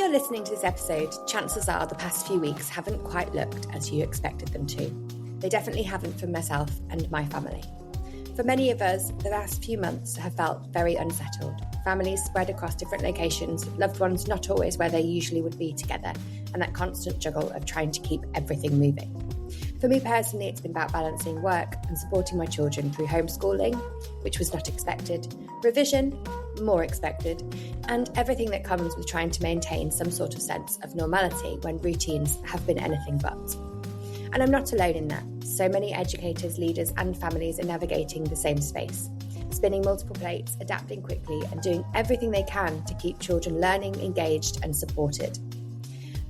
you're listening to this episode, chances are the past few weeks haven't quite looked as you expected them to. They definitely haven't for myself and my family. For many of us, the last few months have felt very unsettled. Families spread across different locations, loved ones not always where they usually would be together, and that constant juggle of trying to keep everything moving. For me personally, it's been about balancing work and supporting my children through homeschooling, which was not expected, revision, more expected, and everything that comes with trying to maintain some sort of sense of normality when routines have been anything but. And I'm not alone in that. So many educators, leaders and families are navigating the same space, spinning multiple plates, adapting quickly and doing everything they can to keep children learning, engaged and supported.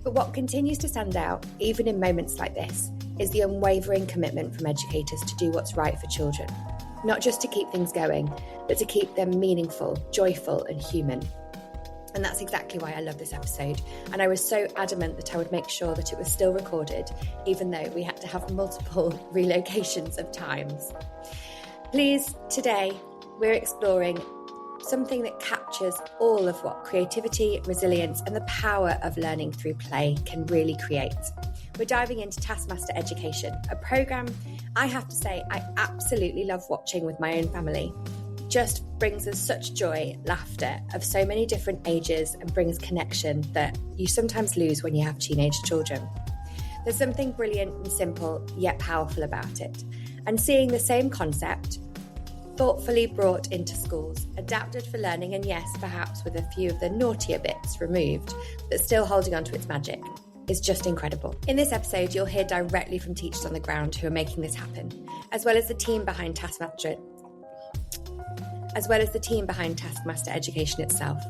But what continues to stand out, even in moments like this, is the unwavering commitment from educators to do what's right for children. Not just to keep things going, but to keep them meaningful, joyful and human. And that's exactly why I love this episode. And I was so adamant that I would make sure that it was still recorded, even though we had to have multiple relocations of times. Please, today, we're exploring something that captures all of what creativity, resilience, and the power of learning through play can really create. We're diving into Taskmaster Education, a programme I have to say I absolutely love watching with my own family. It just brings us such joy, laughter of so many different ages and brings connection that you sometimes lose when you have teenage children. There's something brilliant and simple yet powerful about it. And seeing the same concept thoughtfully brought into schools, adapted for learning and yes, perhaps with a few of the naughtier bits removed, but still holding on to its magic, is just incredible. In this episode, you'll hear directly from teachers on the ground who are making this happen, as well as the team behind Taskmaster Education itself.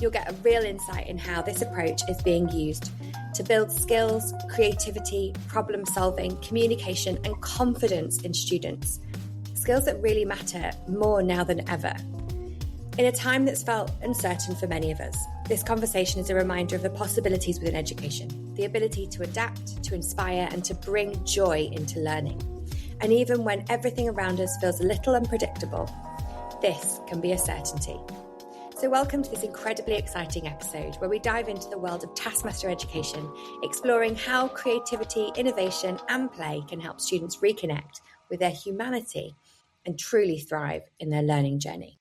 You'll get a real insight in how this approach is being used to build skills, creativity, problem solving, communication, and confidence in students. Skills that really matter more now than ever. In a time that's felt uncertain for many of us, this conversation is a reminder of the possibilities within education, the ability to adapt, to inspire, and to bring joy into learning. And even when everything around us feels a little unpredictable, this can be a certainty. So welcome to this incredibly exciting episode where we dive into the world of Taskmaster Education, exploring how creativity, innovation, and play can help students reconnect with their humanity and truly thrive in their learning journey.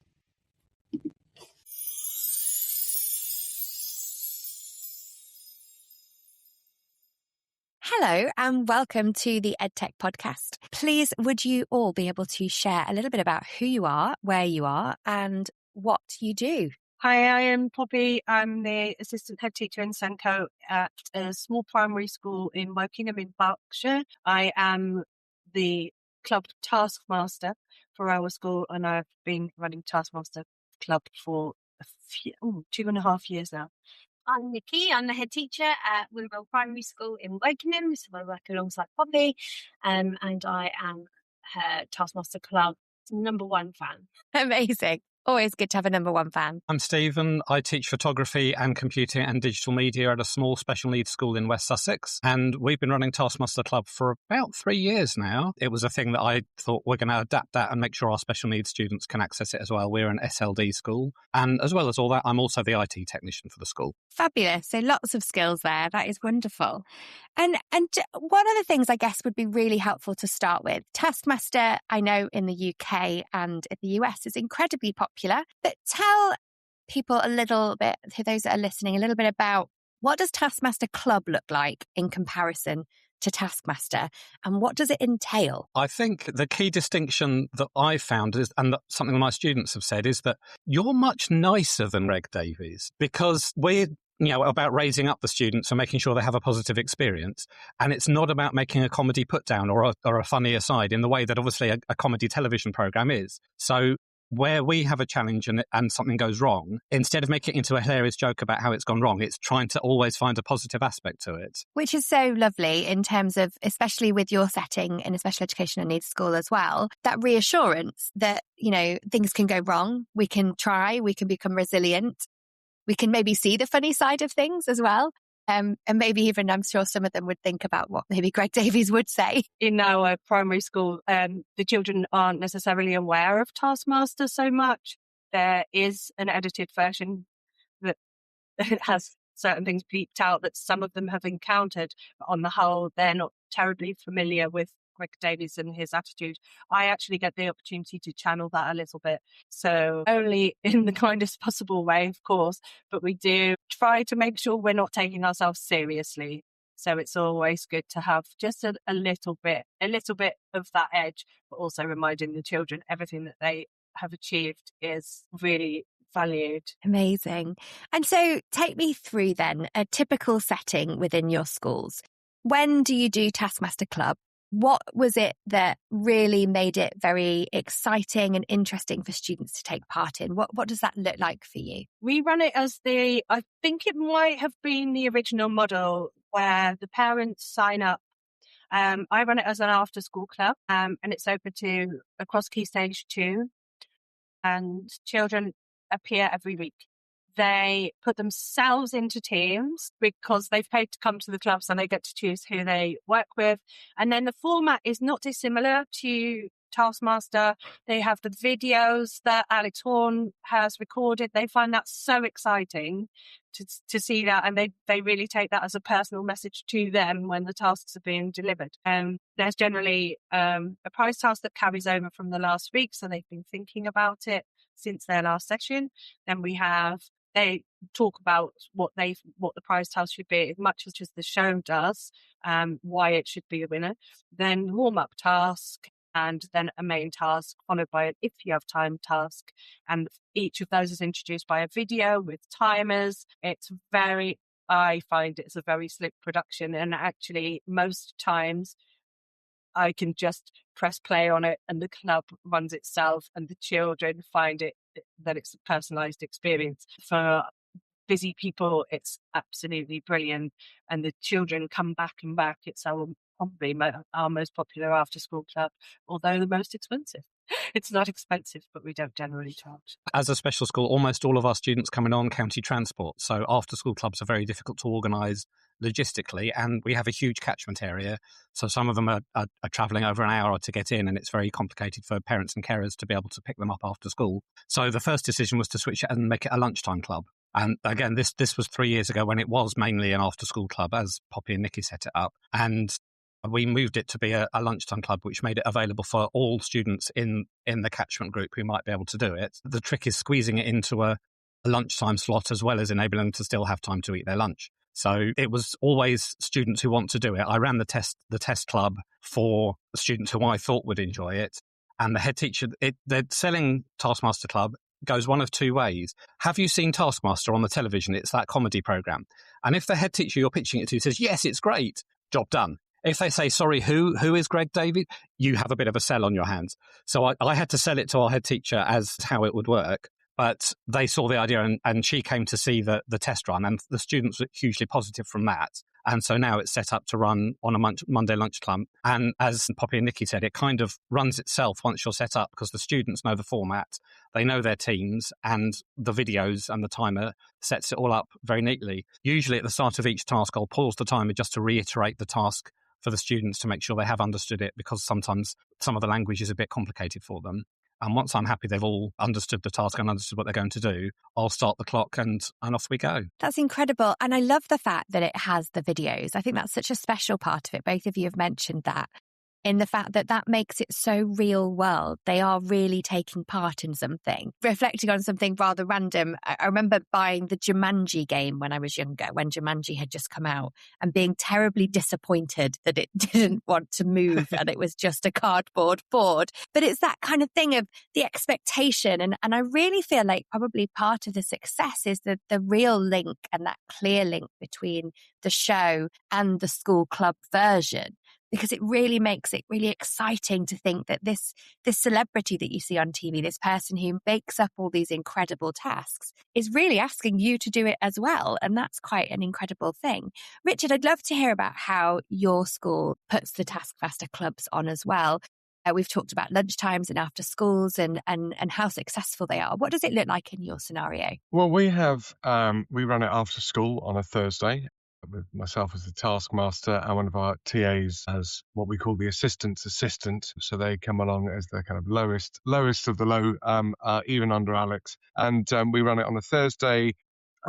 Hello and welcome to the EdTech podcast. Please, would you all be able to share a little bit about who you are, where you are, and what you do? Hi, I am Poppy. I'm the assistant head teacher in Senko at a small primary school in Wokingham in Berkshire. I am the club taskmaster for our school, and I've been running Taskmaster Club for 2.5 years now. I'm Nikki. I'm the head teacher at Willow Primary School in Wokingham, so I work alongside Poppy, and I am her Taskmaster Club #1 fan. Amazing. Always good to have a #1 fan. I'm Stephen. I teach photography and computing and digital media at a small special needs school in West Sussex. And we've been running Taskmaster Club for about 3 years now. It was a thing that I thought we're going to adapt that and make sure our special needs students can access it as well. We're an SLD school. And as well as all that, I'm also the IT technician for the school. Fabulous. So lots of skills there. That is wonderful. And one of the things I guess would be really helpful to start with, Taskmaster, I know in the UK and in the US is incredibly popular, but tell people a little bit, to those that are listening, a little bit about what does Taskmaster Club look like in comparison to Taskmaster and what does it entail? I think the key distinction that I've found is, and that something that my students have said, is that you're much nicer than Reg Davies because we're about raising up the students and making sure they have a positive experience. And it's not about making a comedy put down or a funny aside in the way that obviously a comedy television program is. So where we have a challenge and something goes wrong, instead of making it into a hilarious joke about how it's gone wrong, it's trying to always find a positive aspect to it. Which is so lovely in terms of, especially with your setting in a special education and needs school as well, that reassurance that, things can go wrong. We can try, we can become resilient. We can maybe see the funny side of things as well. And maybe even, I'm sure some of them would think about what maybe Greg Davies would say. In our primary school, the children aren't necessarily aware of Taskmaster so much. There is an edited version that has certain things bleeped out that some of them have encountered. But on the whole, they're not terribly familiar with Greg Davies and his attitude. I actually get the opportunity to channel that a little bit. So only in the kindest possible way, of course, but we do try to make sure we're not taking ourselves seriously. So it's always good to have just a little bit of that edge, but also reminding the children everything that they have achieved is really valued. Amazing. And so take me through then a typical setting within your schools. When do you do Taskmaster Club? What was it that really made it very exciting and interesting for students to take part in? What does that look like for you? We run it as I think it might have been the original model where the parents sign up. I run it as an after school club, and it's open to across Key Stage 2, and children appear every week. They put themselves into teams because they've paid to come to the clubs and they get to choose who they work with. And then the format is not dissimilar to Taskmaster. They have the videos that Alex Horn has recorded. They find that so exciting to see that, and they really take that as a personal message to them when the tasks are being delivered. There's generally a prize task that carries over from the last week, so they've been thinking about it since their last session. Then they talk about what the prize task should be, as much as the show does, why it should be a winner. Then warm-up task, and then a main task, followed by an if you have time task. And each of those is introduced by a video with timers. I find it's a very slick production, and actually most times I can just press play on it and the club runs itself, and the children find that it's a personalised experience. For busy people, it's absolutely brilliant, and the children come back and back. It's probably our most popular after school club, although the most expensive. It's not expensive, but we don't generally charge. As a special school, almost all of our students come in on county transport, so after school clubs are very difficult to organise logistically, and we have a huge catchment area, so some of them are travelling over an hour to get in, and it's very complicated for parents and carers to be able to pick them up after school. So the first decision was to switch it and make it a lunchtime club. And again, this was 3 years ago when it was mainly an after school club, as Poppy and Nikki set it up, and we moved it to be a lunchtime club, which made it available for all students in the catchment group who might be able to do it. The trick is squeezing it into a lunchtime slot as well as enabling them to still have time to eat their lunch. So it was always students who want to do it. I ran the test club for students who I thought would enjoy it. And the head teacher, they're selling Taskmaster Club goes one of two ways. Have you seen Taskmaster on the television? It's that comedy program. And if the head teacher you're pitching it to says, yes, it's great, job done. If they say, sorry, who is Greg Davies? You have a bit of a sell on your hands. So I had to sell it to our head teacher as how it would work. But they saw the idea and she came to see the test run, and the students were hugely positive from that. And so now it's set up to run on a Monday lunch club. And as Poppy and Nikki said, it kind of runs itself once you're set up because the students know the format, they know their teams, and the videos and the timer sets it all up very neatly. Usually at the start of each task, I'll pause the timer just to reiterate the task for the students to make sure they have understood it, because sometimes some of the language is a bit complicated for them. And once I'm happy they've all understood the task and understood what they're going to do, I'll start the clock and off we go. That's incredible. And I love the fact that it has the videos. I think that's such a special part of it. Both of you have mentioned that. In the fact that makes it so real world. They are really taking part in something. Reflecting on something rather random, I remember buying the Jumanji game when I was younger, when Jumanji had just come out, and being terribly disappointed that it didn't want to move and it was just a cardboard board. But it's that kind of thing of the expectation. And I really feel like probably part of the success is the real link and that clear link between the show and the school club version. Because it really makes it really exciting to think that this celebrity that you see on TV, this person who makes up all these incredible tasks, is really asking you to do it as well. And that's quite an incredible thing. Richard, I'd love to hear about how your school puts the Taskmaster clubs on as well. We've talked about lunchtimes and after schools and how successful they are. What does it look like in your scenario? Well, we run it after school on a Thursday, with myself as the taskmaster and one of our TAs as what we call the assistant's assistant. So they come along as the kind of lowest of the low, even under Alex. And we run it on a Thursday.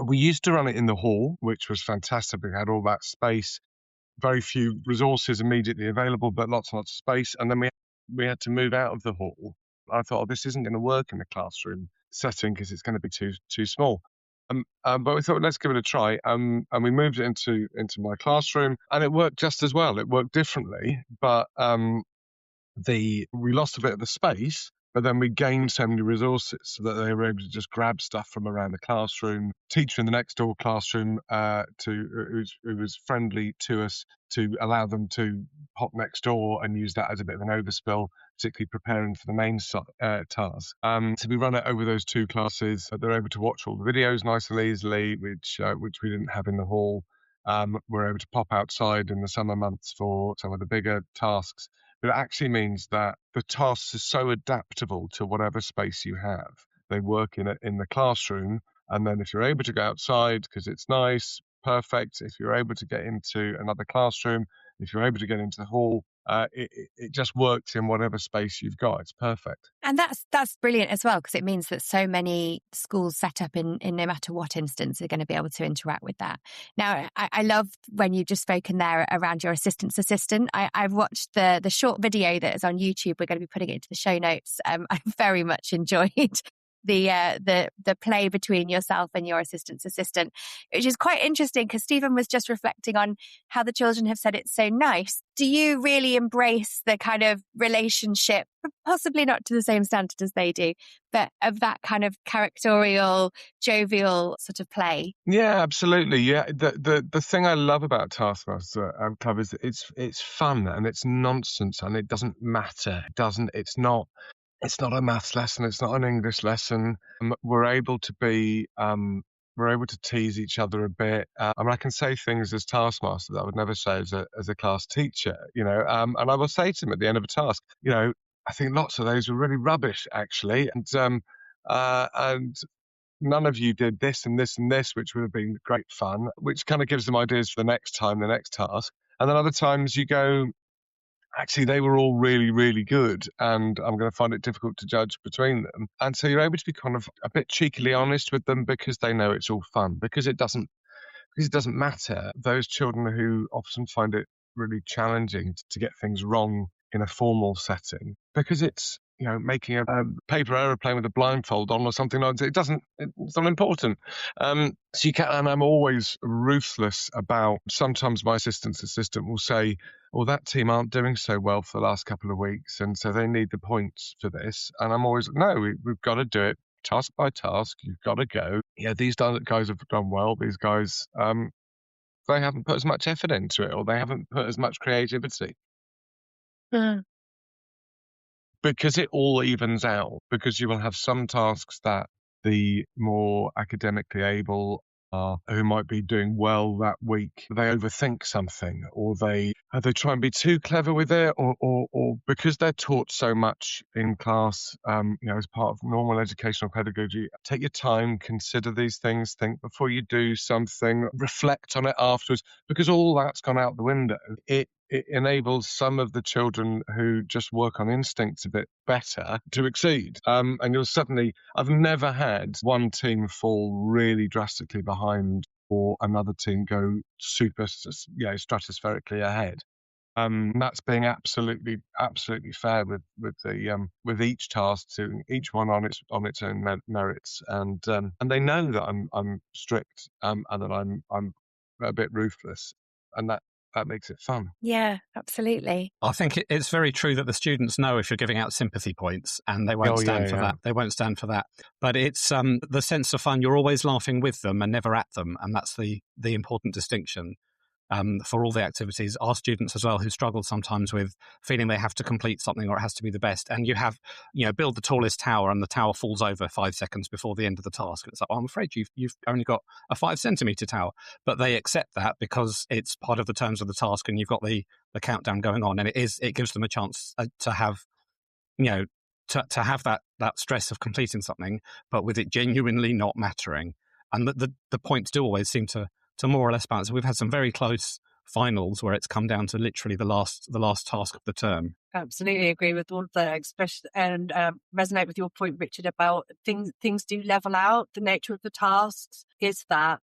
We used to run it in the hall, which was fantastic. We had all that space, very few resources immediately available, but lots and lots of space. And then we had to move out of the hall. I thought, this isn't going to work in the classroom setting because it's going to be too small. But we thought, let's give it a try. And we moved it into my classroom, and it worked just as well. It worked differently, but we lost a bit of the space, but then we gained so many resources so that they were able to just grab stuff from around the classroom. Teacher in the next door classroom who was friendly to us, to allow them to pop next door and use that as a bit of an overspill, particularly preparing for the main task. So we run it over those two classes. They're able to watch all the videos nice and easily, which we didn't have in the hall. We're able to pop outside in the summer months for some of the bigger tasks. But it actually means that the tasks are so adaptable to whatever space you have. They work in the classroom, and then if you're able to go outside because it's nice, perfect. If you're able to get into another classroom, if you're able to get into the hall, it just works in whatever space you've got. It's perfect. And that's brilliant as well, because it means that so many schools set up in no matter what instance are going to be able to interact with that. Now, I love when you've just spoken there around your assistant's assistant. I've watched the short video that is on YouTube. We're going to be putting it into the show notes. I very much enjoyed the play between yourself and your assistant's assistant, which is quite interesting because Stephen was just reflecting on how the children have said it's so nice. Do you really embrace the kind of relationship, possibly not to the same standard as they do, but of that kind of characterial, jovial sort of play? Yeah, absolutely. Yeah, the thing I love about Taskmaster Club is that it's fun and it's nonsense and it doesn't matter. It's not a maths lesson. It's not an English lesson. We're able to tease each other a bit. I can say things as Taskmaster that I would never say as a class teacher, and I will say to them at the end of a task, I think lots of those were really rubbish, actually. And none of you did this and this and this, which would have been great fun, which kind of gives them ideas for the next time, the next task. And then other times you go, actually, they were all really, really good, and I'm going to find it difficult to judge between them. And so you're able to be kind of a bit cheekily honest with them because they know it's all fun, because it doesn't matter. Those children who often find it really challenging to get things wrong in a formal setting, because it's making a paper aeroplane with a blindfold on or something like that. It's not important. So you can, and I'm always ruthless about, sometimes my assistant's assistant will say, well, that team aren't doing so well for the last couple of weeks, and so they need the points for this. And I'm always, no, we've got to do it task by task. You've got to go. Yeah, these guys have done well. These guys, they haven't put as much effort into it, or they haven't put as much creativity. Because it all evens out, because you will have some tasks that the more academically able who might be doing well that week, they overthink something, or they try and be too clever with it, or because they're taught so much in class, as part of normal educational pedagogy. Take your time, consider these things, think before you do something, reflect on it afterwards, because all that's gone out the window. It enables some of the children who just work on instincts a bit better to exceed. And you'll suddenly, I've never had one team fall really drastically behind or another team go super, stratospherically ahead. That's being absolutely fair with each task, to each one on its own merits, and they know that I'm strict, and that I'm a bit ruthless, and that makes it fun. Yeah, absolutely. I think it's very true that the students know if you're giving out sympathy points, and they won't stand for that. They won't stand for that. But it's the sense of fun. You're always laughing with them and never at them, and that's the important distinction. For all the activities, our students as well, who struggle sometimes with feeling they have to complete something or it has to be the best. And you have, build the tallest tower and the tower falls over 5 seconds before the end of the task. It's like, I'm afraid you've only got a 5 centimetre tower. But they accept that because it's part of the terms of the task and you've got the countdown going on. And it gives them a chance to have, to have that stress of completing something, but with it genuinely not mattering. And the points do always seem to more or less balance. We've had some very close finals where it's come down to literally the last task of the term. Absolutely agree with all of that, especially, and resonate with your point, Richard, about things do level out. The nature of the tasks is that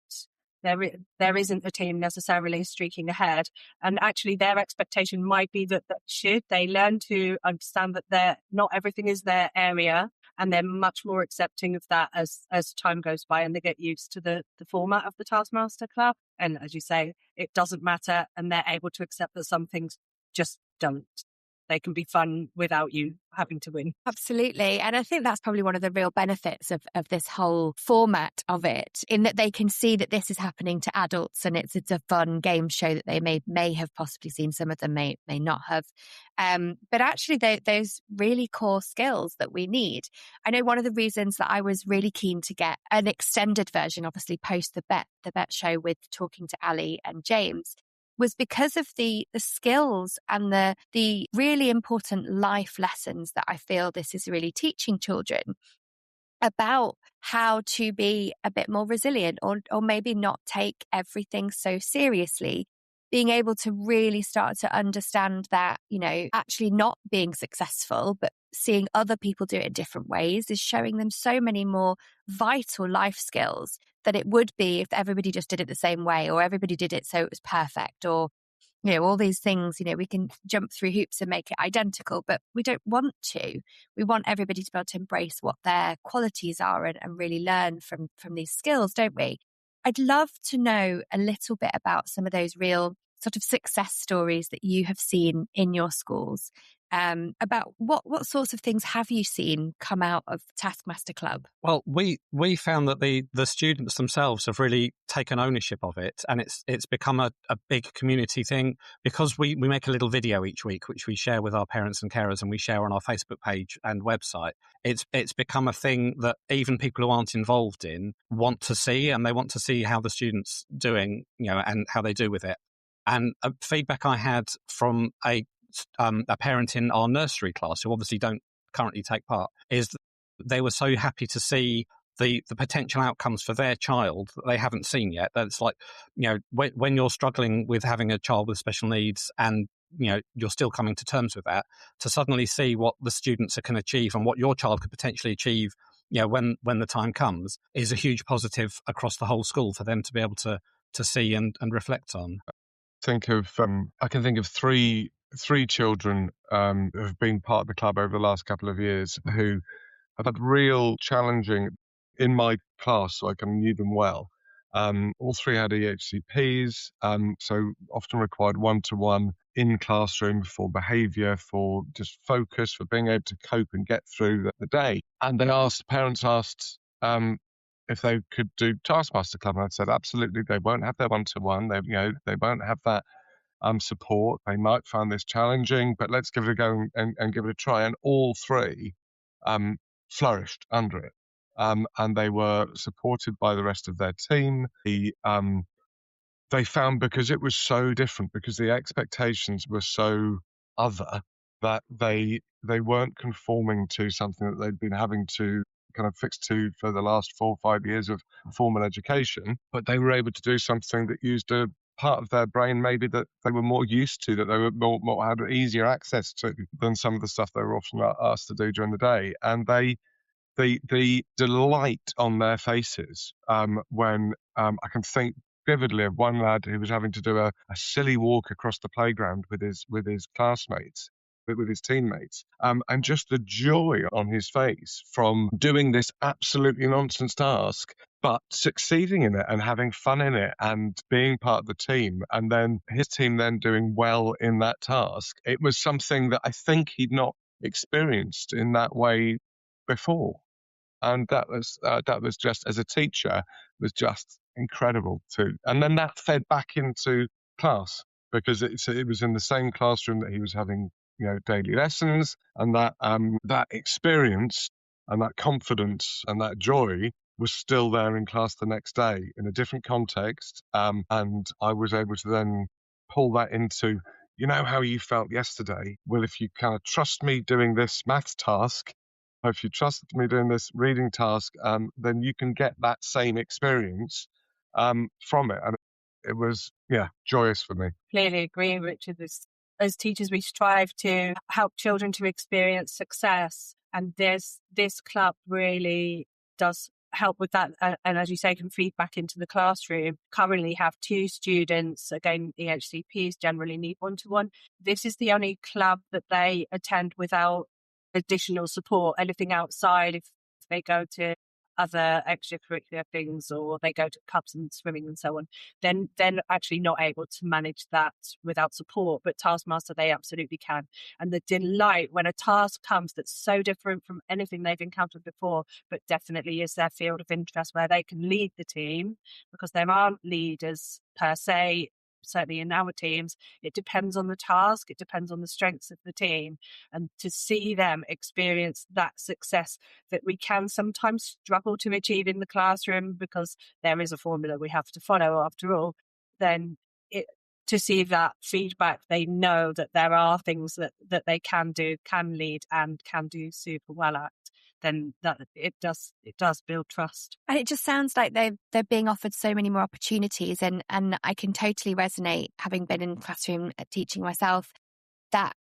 there isn't a team necessarily streaking ahead, and actually their expectation might be that should they learn to understand that not everything is their area, and they're much more accepting of that as time goes by and they get used to the format of the Taskmaster Club. And as you say, it doesn't matter, and they're able to accept that some things just don't. They can be fun without you having to win. Absolutely. And I think that's probably one of the real benefits of this whole format of it, in that they can see that this is happening to adults and it's a fun game show that they may have possibly seen. Some of them may not have. But actually, those really core skills that we need. I know one of the reasons that I was really keen to get an extended version, obviously post the Bet show with talking to Ali and James, was because of the skills and the really important life lessons that I feel this is really teaching children about how to be a bit more resilient or maybe not take everything so seriously. Being able to really start to understand that, actually not being successful, but seeing other people do it in different ways is showing them so many more vital life skills that it would be if everybody just did it the same way, or everybody did it so it was perfect, or, all these things, we can jump through hoops and make it identical, but we don't want to. We want everybody to be able to embrace what their qualities are and really learn from these skills, don't we? I'd love to know a little bit about some of those real sort of success stories that you have seen in your schools. About what sorts of things have you seen come out of Taskmaster Club? Well, we found that the students themselves have really taken ownership of it, and it's become a big community thing, because we make a little video each week which we share with our parents and carers, and we share on our Facebook page and website. It's become a thing that even people who aren't involved in want to see, and they want to see how the students doing, and how they do with it. And a feedback I had from a parent in our nursery class, who obviously don't currently take part, is that they were so happy to see the potential outcomes for their child that they haven't seen yet. That's like, when you're struggling with having a child with special needs and, you're still coming to terms with that, to suddenly see what the students can achieve and what your child could potentially achieve, when the time comes, is a huge positive across the whole school for them to be able to see and reflect on. I can think of three children who have been part of the club over the last couple of years who have had real challenging in my class, so I kind of knew them well. All three had EHCPs, so often required one-to-one in classroom for behaviour, for just focus, for being able to cope and get through the day. And parents asked if they could do Taskmaster Club, and I said absolutely. They won't have their one-to-one. They won't have that support. They might find this challenging, but let's give it a go and give it a try. And all three flourished under it. And they were supported by the rest of their team. They found, because it was so different, because the expectations were so other, that they weren't conforming to something that they'd been having to kind of fix to for the last 4 or 5 years of formal education, but they were able to do something that used a part of their brain maybe that they were more used to, that they were more had easier access to than some of the stuff they were often asked to do during the day. And the delight on their faces when I can think vividly of one lad who was having to do a silly walk across the playground with his classmates, with his teammates, and just the joy on his face from doing this absolutely nonsense task, but succeeding in it and having fun in it and being part of the team, and then his team then doing well in that task. It was something that I think he'd not experienced in that way before. And that was just, as a teacher, was just incredible too. And then that fed back into class, because it was in the same classroom that he was having, daily lessons, and that experience and that confidence and that joy was still there in class the next day in a different context. And I was able to then pull that into, how you felt yesterday. Well, if you kind of trust me doing this maths task, or if you trust me doing this reading task, then you can get that same experience from it. And it was, joyous for me. Clearly agree, Richard. As teachers, we strive to help children to experience success, and this club really does help with that. And as you say, can feed back into the classroom. Currently have 2 students. Again, EHCPs generally need one-to-one. This is the only club that they attend without additional support. Anything outside, if they go to other extracurricular things or they go to clubs and swimming and so on, then they're actually not able to manage that without support. But Taskmaster, they absolutely can. And the delight when a task comes that's so different from anything they've encountered before, but definitely is their field of interest, where they can lead the team, because there aren't leaders per se. Certainly in our teams, it depends on the task, it depends on the strengths of the team. And to see them experience that success that we can sometimes struggle to achieve in the classroom, because there is a formula we have to follow after all, then to see that feedback, they know that there are things that they can do, can lead, and can do super well at, then that it does build trust. And it just sounds like they're being offered so many more opportunities, and I can totally resonate, having been in classroom teaching myself, that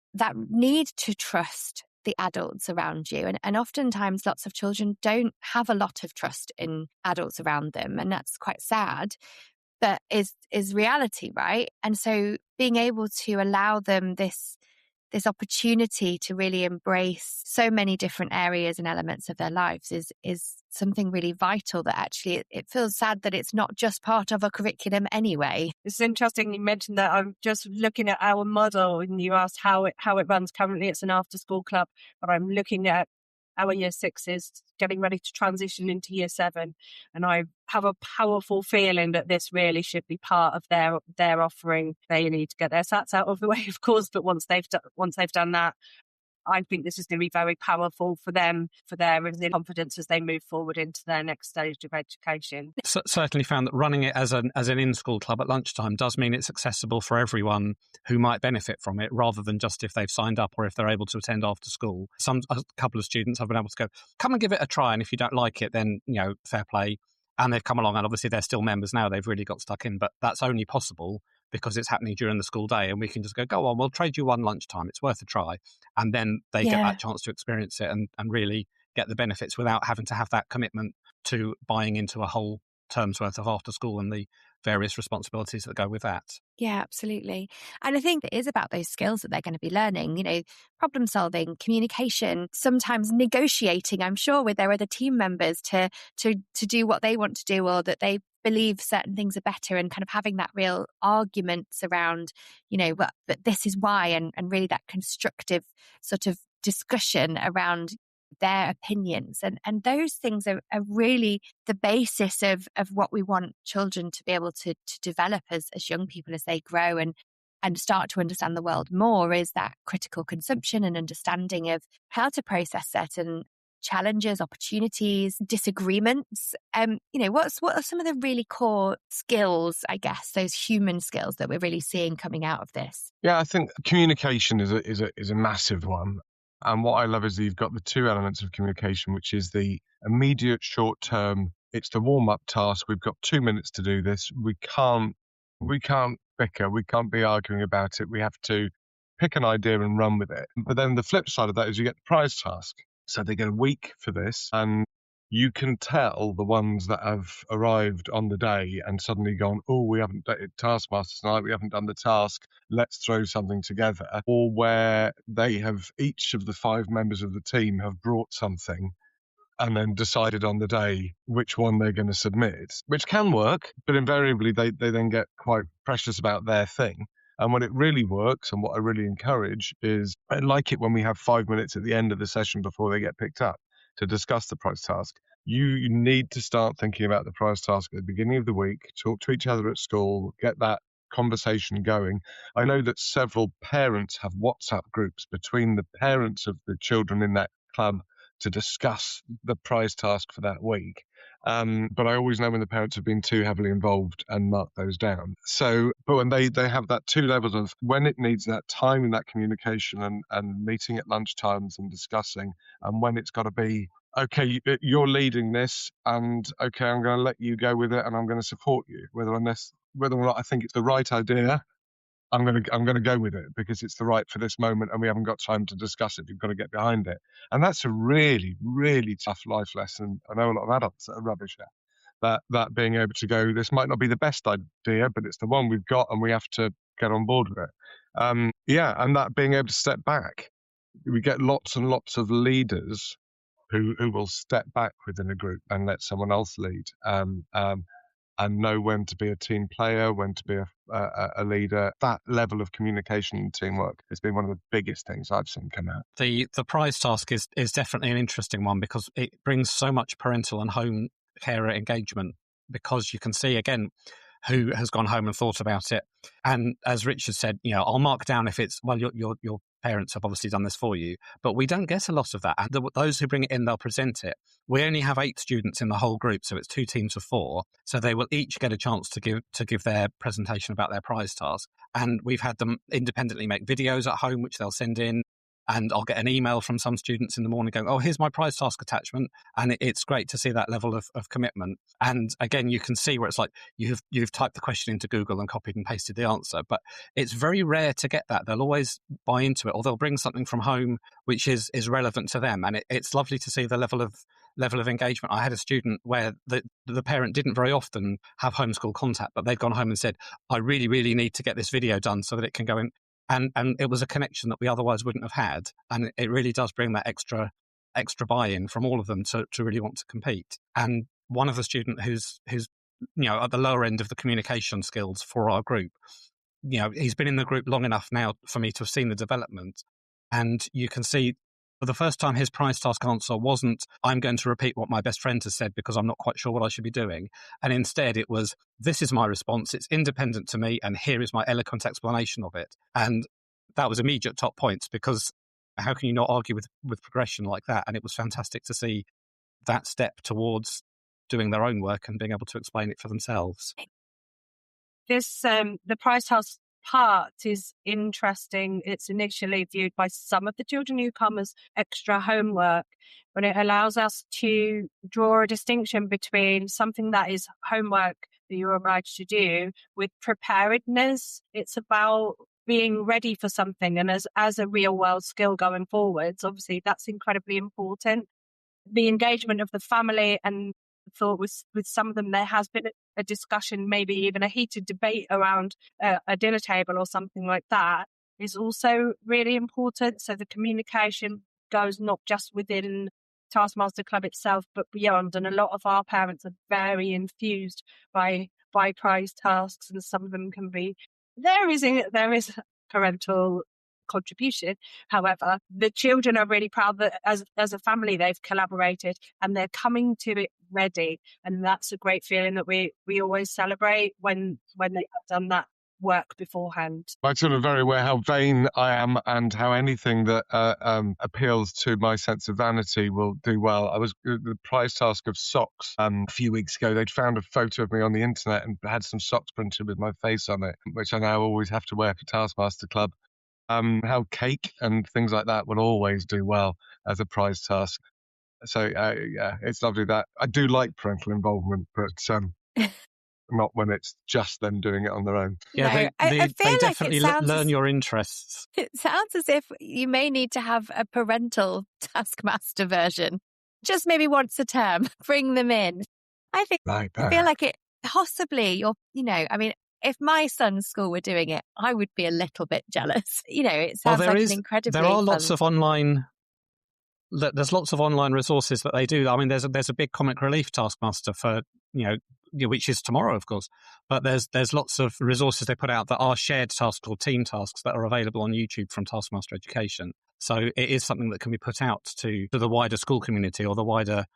need to trust the adults around you. And oftentimes lots of children don't have a lot of trust in adults around them, and that's quite sad, but is reality, right? And so being able to allow them this opportunity to really embrace so many different areas and elements of their lives is something really vital, that actually it feels sad that it's not just part of a curriculum anyway. It's interesting you mentioned that. I'm just looking at our model, and you asked how it runs. Currently it's an after school club, but I'm looking at our year 6s getting ready to transition into year 7. And I have a powerful feeling that this really should be part of their offering. They need to get their SATs out of the way, of course, but once they've done that, I think this is going to be very powerful for them, for their confidence as they move forward into their next stage of education. Certainly found that running it as an in-school club at lunchtime does mean it's accessible for everyone who might benefit from it, rather than just if they've signed up or if they're able to attend after school. A couple of students have been able to go, come and give it a try, and if you don't like it, then, fair play. And they've come along, and obviously they're still members now. They've really got stuck in, but that's only possible because it's happening during the school day, and we can just go on, we'll trade you one lunchtime. It's worth a try. And then they get that chance to experience it and really get the benefits without having to have that commitment to buying into a whole term's worth of after school and the various responsibilities that go with that. Yeah, absolutely. And I think it is about those skills that they're going to be learning, problem solving, communication, sometimes negotiating, I'm sure, with their other team members to do what they want to do, or that they believe certain things are better, and kind of having that real arguments around, but this is why, and really that constructive sort of discussion around their opinions. And those things are really the basis of what we want children to be able to develop as young people, as they grow and start to understand the world more, is that critical consumption and understanding of how to process certain challenges, opportunities, disagreements. What are some of the really core skills, I guess, those human skills that we're really seeing coming out of this? Yeah, I think communication is a massive one. And what I love is that you've got the 2 elements of communication, which is the immediate short term. It's the warm up task. We've got 2 minutes to do this. We can't bicker. We can't be arguing about it. We have to pick an idea and run with it. But then the flip side of that is you get the prize task. So they get a week for this, and you can tell the ones that have arrived on the day and suddenly gone, oh, we haven't done Taskmaster tonight, we haven't done the task, let's throw something together. Or where they have, each of the 5 members of the team have brought something and then decided on the day which one they're going to submit, which can work, but invariably they then get quite precious about their thing. And when it really works, and what I really encourage is, I like it when we have 5 minutes at the end of the session before they get picked up to discuss the prize task. You need to start thinking about the prize task at the beginning of the week, talk to each other at school, get that conversation going. I know that several parents have WhatsApp groups between the parents of the children in that club to discuss the prize task for that week. But I always know when the parents have been too heavily involved and mark those down. So, but when they have that 2 levels of when it needs that time and that communication and meeting at lunchtimes and discussing, and when it's got to be, okay, you're leading this, and okay, I'm going to let you go with it and I'm going to support you, whether whether or not I think it's the right idea, I'm gonna go with it because it's the right for this moment, and we haven't got time to discuss it. You've got to get behind it, and that's a really, really tough life lesson. I know a lot of adults that are rubbish at that being able to go, this might not be the best idea, but it's the one we've got, and we have to get on board with it. And that being able to step back. We get lots and lots of leaders who will step back within a group and let someone else lead, and know when to be a team player, when to be a leader. That level of communication and teamwork has been one of the biggest things I've seen come out. The prize task is definitely an interesting one because it brings so much parental and home carer engagement, because you can see, again, who has gone home and thought about it. And as Richard said, I'll mark down if it's, well, your parents have obviously done this for you, but we don't get a lot of that. And those who bring it in, they'll present it. We only have 8 students in the whole group, so it's 2 teams of 4. So they will each get a chance to give their presentation about their prize task. And we've had them independently make videos at home, which they'll send in. And I'll get an email from some students in the morning going, oh, here's my prize task attachment. And it's great to see that level of commitment. And again, you can see where it's like you've typed the question into Google and copied and pasted the answer. But it's very rare to get that. They'll always buy into it, or they'll bring something from home which is relevant to them. And it's lovely to see the level of engagement. I had a student where the parent didn't very often have homeschool contact, but they'd gone home and said, I really, really need to get this video done so that it can go in. And it was a connection that we otherwise wouldn't have had. And it really does bring that extra buy-in from all of them to really want to compete. And one of the students who's at the lower end of the communication skills for our group, he's been in the group long enough now for me to have seen the development. And you can see for the first time his prize task answer wasn't, I'm going to repeat what my best friend has said because I'm not quite sure what I should be doing. And instead it was, this is my response, it's independent to me, and here is my eloquent explanation of it. And that was immediate top points, because how can you not argue with progression like that? And it was fantastic to see that step towards doing their own work and being able to explain it for themselves. This, the prize task part is interesting. It's initially viewed by some of the children who come as extra homework, but it allows us to draw a distinction between something that is homework that you're obliged to do with preparedness. It's about being ready for something, and as a real world skill going forwards, obviously that's incredibly important. The engagement of the family, and thought with some of them there has been a discussion, maybe even a heated debate around a dinner table or something like that, is also really important. So the communication goes not just within Taskmaster Club itself, but beyond. And a lot of our parents are very enthused by prize tasks, and some of them can be, there is parental contribution. However, the children are really proud that as a family they've collaborated and they're coming to it ready, and that's a great feeling that we always celebrate when they have done that work beforehand. I'm sort of very aware how vain I am, and how anything that appeals to my sense of vanity will do well. I was the prize task of socks a few weeks ago. They'd found a photo of me on the internet and had some socks printed with my face on it, which I now always have to wear for Taskmaster Club. How cake and things like that will always do well as a prize task. So yeah, it's lovely that I do like parental involvement, but not when it's just them doing it on their own. Yeah, I feel they like definitely learn your interests. It sounds as if you may need to have a parental Taskmaster version, just maybe once a term. Bring them in. I think Like I feel like it possibly. If my son's school were doing it, I would be a little bit jealous. It sounds like an incredibly there are lots fun... of online. There's lots of online resources that they do. I mean, there's a big comic relief Taskmaster for which is tomorrow, of course. But there's lots of resources they put out that are shared tasks or team tasks that are available on YouTube from Taskmaster Education. So it is something that can be put out to the wider school community or the wider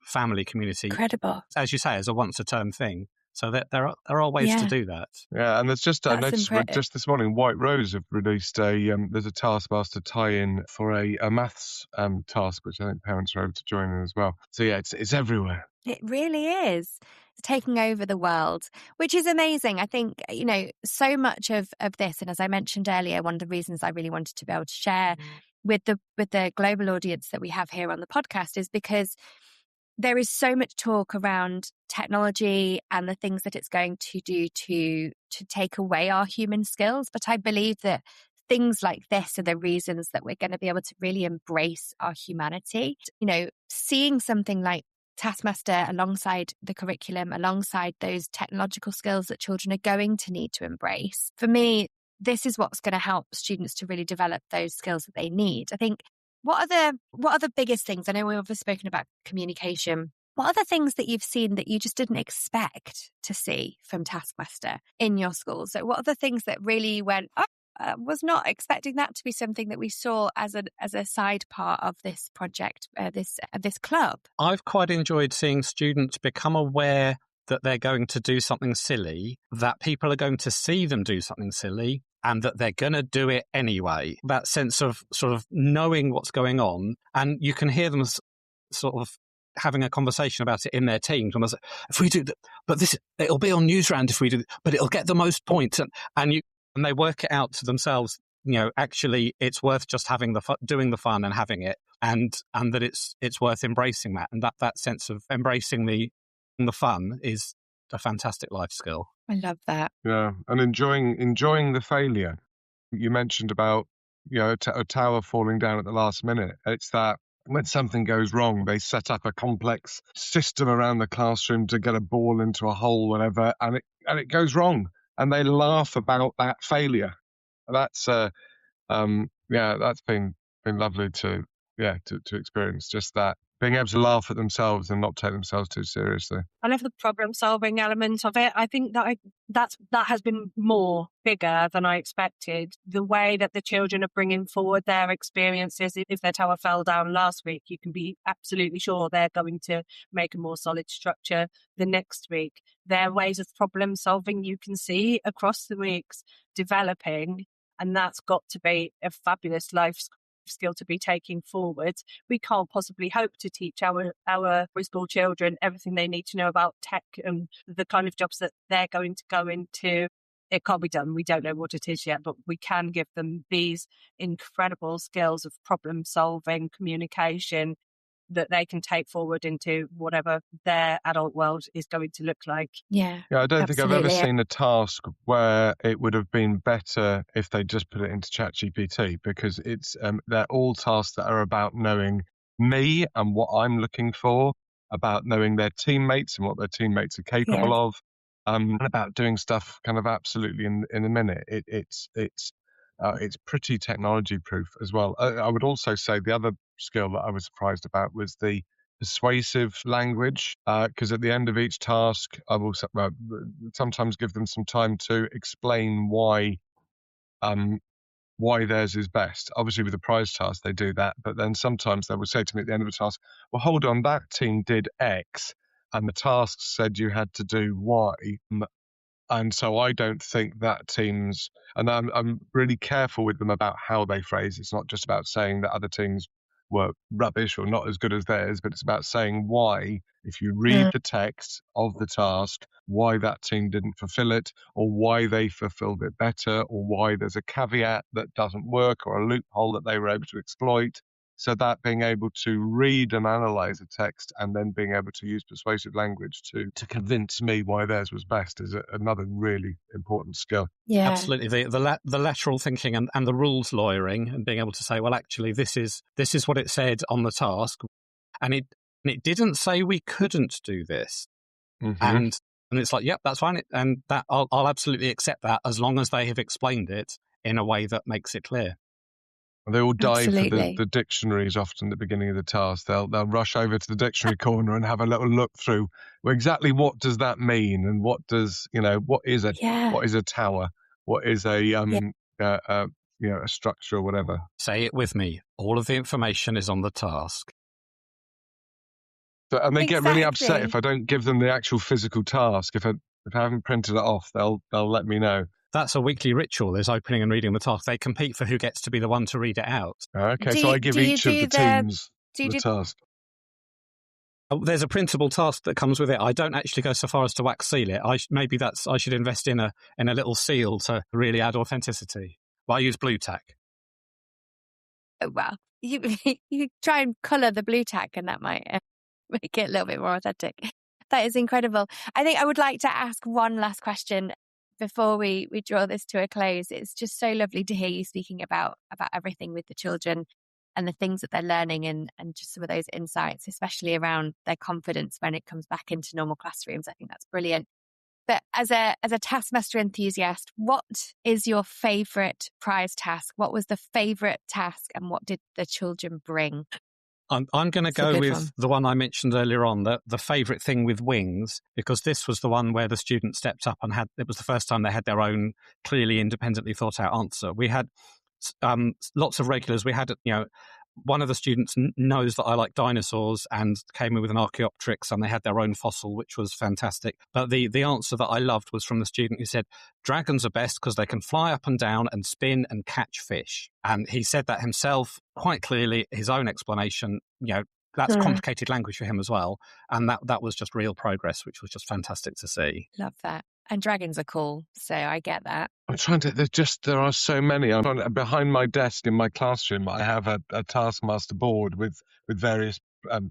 family community. Incredible, as you say, as a once a term thing. So there are ways to do that. Yeah, and there's just I noticed just this morning, White Rose have released there's a Taskmaster tie-in for a maths task, which I think parents are able to join in as well. So yeah, it's everywhere. It really is. It's taking over the world, which is amazing. I think, so much of this, and as I mentioned earlier, one of the reasons I really wanted to be able to share with the global audience that we have here on the podcast is because there is so much talk around technology and the things that it's going to do to take away our human skills. But I believe that things like this are the reasons that we're going to be able to really embrace our humanity. You know, seeing something like Taskmaster alongside the curriculum, alongside those technological skills that children are going to need to embrace. For me, this is what's going to help students to really develop those skills that they need. I think, what are the biggest things? I know we've spoken about communication. What are the things that you've seen that you just didn't expect to see from Taskmaster in your schools? So what are the things that really went, was not expecting that to be something that we saw as a side part of this project, this club? I've quite enjoyed seeing students become aware that they're going to do something silly, that people are going to see them do something silly, and that they're going to do it anyway. That sense of sort of knowing what's going on, and you can hear them sort of having a conversation about it in their teams. When if we do that, but it'll be on Newsround if we do, but it'll get the most points, and they work it out to themselves. You know, actually, it's worth just having doing the fun and having it, and that it's worth embracing that, and that sense of embracing the fun is a fantastic life skill. I love that. Yeah, and enjoying the failure. You mentioned about, you know, a tower falling down at the last minute. It's that when something goes wrong, they set up a complex system around the classroom to get a ball into a hole, whatever, and it goes wrong, and they laugh about that failure. That's that's been lovely to experience, just that, being able to laugh at themselves and not take themselves too seriously. I love the problem-solving element of it. I think that has been bigger than I expected. The way that the children are bringing forward their experiences. If their tower fell down last week, you can be absolutely sure they're going to make a more solid structure the next week. Their ways of problem-solving you can see across the weeks developing, and that's got to be a fabulous life skill to be taking forward. We can't possibly hope to teach our preschool children everything they need to know about tech and the kind of jobs that they're going to go into. It can't be done. We don't know what it is yet, but we can give them these incredible skills of problem solving, communication, that they can take forward into whatever their adult world is going to look like. Yeah, I don't think I've ever seen a task where it would have been better if they just put it into ChatGPT, because it's they're all tasks that are about knowing me and what I'm looking for, about knowing their teammates and what their teammates are capable of, and about doing stuff kind of absolutely in a minute. It's pretty technology proof as well. I would also say the other skill that I was surprised about was the persuasive language, because at the end of each task, I will sometimes give them some time to explain why theirs is best. Obviously, with the prize task, they do that, but then sometimes they will say to me at the end of a task, well, hold on, that team did X, and the task said you had to do Y. And so I don't think that teams, and I'm really careful with them about how they phrase. It's not just about saying that other teams were rubbish or not as good as theirs, but it's about saying why, if you read the text of the task, why that team didn't fulfill it, or why they fulfilled it better, or why there's a caveat that doesn't work, or a loophole that they were able to exploit. So that being able to read and analyze a text and then being able to use persuasive language to convince me why theirs was best is another really important skill. Yeah, absolutely. The lateral thinking and the rules lawyering, and being able to say, well, actually, this is what it said on the task, and it didn't say we couldn't do this, and it's like, yep, that's fine, and that I'll absolutely accept that as long as they have explained it in a way that makes it clear. They all dive for the dictionaries often at the beginning of the task. They'll rush over to the dictionary corner and have a little look through. Well, exactly what does that mean, and what does what is a tower, what is a structure or whatever. Say it with me. All of the information is on the task. So, and they get really upset if I don't give them the actual physical task. If I haven't printed it off, they'll let me know. That's a weekly ritual, is opening and reading the task. They compete for who gets to be the one to read it out. Okay, so I give each of the teams the task. There's a printable task that comes with it. I don't actually go so far as to wax seal it. I should invest in a little seal to really add authenticity. Well, I use blue tack. Oh, well, you try and colour the blue tack, and that might make it a little bit more authentic. That is incredible. I think I would like to ask one last question before we draw this to a close. It's just so lovely to hear you speaking about everything with the children and the things that they're learning and just some of those insights, especially around their confidence when it comes back into normal classrooms. I think that's brilliant. But as a Taskmaster enthusiast, what is your favourite prize task? What was the favourite task and what did the children bring? I'm going to go with the one I mentioned earlier on, the favourite thing with wings, because this was the one where the student stepped up and it was the first time they had their own clearly independently thought out answer. We had lots of regulars. We had, one of the students knows that I like dinosaurs and came in with an Archaeopteryx, and they had their own fossil, which was fantastic. But the answer that I loved was from the student who said, dragons are best because they can fly up and down and spin and catch fish. And he said that himself quite clearly, his own explanation, that's complicated language for him as well. And that was just real progress, which was just fantastic to see. Love that. And dragons are cool, so I get that. I'm trying to, there are so many. Behind my desk in my classroom, I have a Taskmaster board with various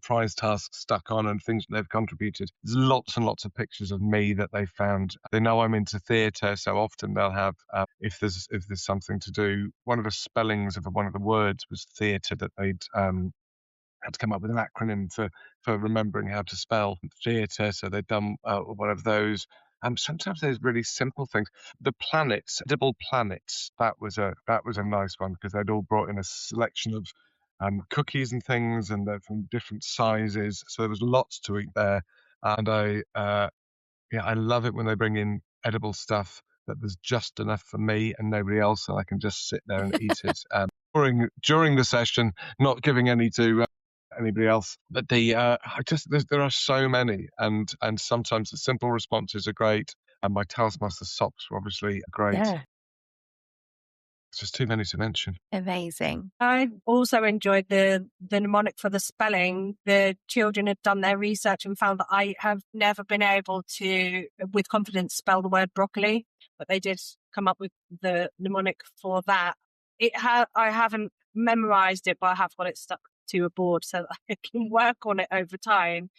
prize tasks stuck on and things that they've contributed. There's lots and lots of pictures of me that they found. They know I'm into theatre, so often they'll have, if there's something to do, one of the spellings of one of the words was theatre, that they'd had to come up with an acronym for remembering how to spell theatre, so they'd done one of those. Sometimes there's really simple things. The planets, edible planets, that was a nice one, because they'd all brought in a selection of cookies and things, and they're from different sizes, so there was lots to eat there. And I love it when they bring in edible stuff that there's just enough for me and nobody else, and I can just sit there and eat it during the session, not giving any to anybody else. But there are so many, and sometimes the simple responses are great, and my Taskmaster socks were obviously great. Yeah. It's just too many to mention. Amazing. I also enjoyed the mnemonic for the spelling. The children had done their research and found that I have never been able to, with confidence, spell the word broccoli, but they did come up with the mnemonic for that. I haven't memorized it, but I have got it stuck to a board so that I can work on it over time.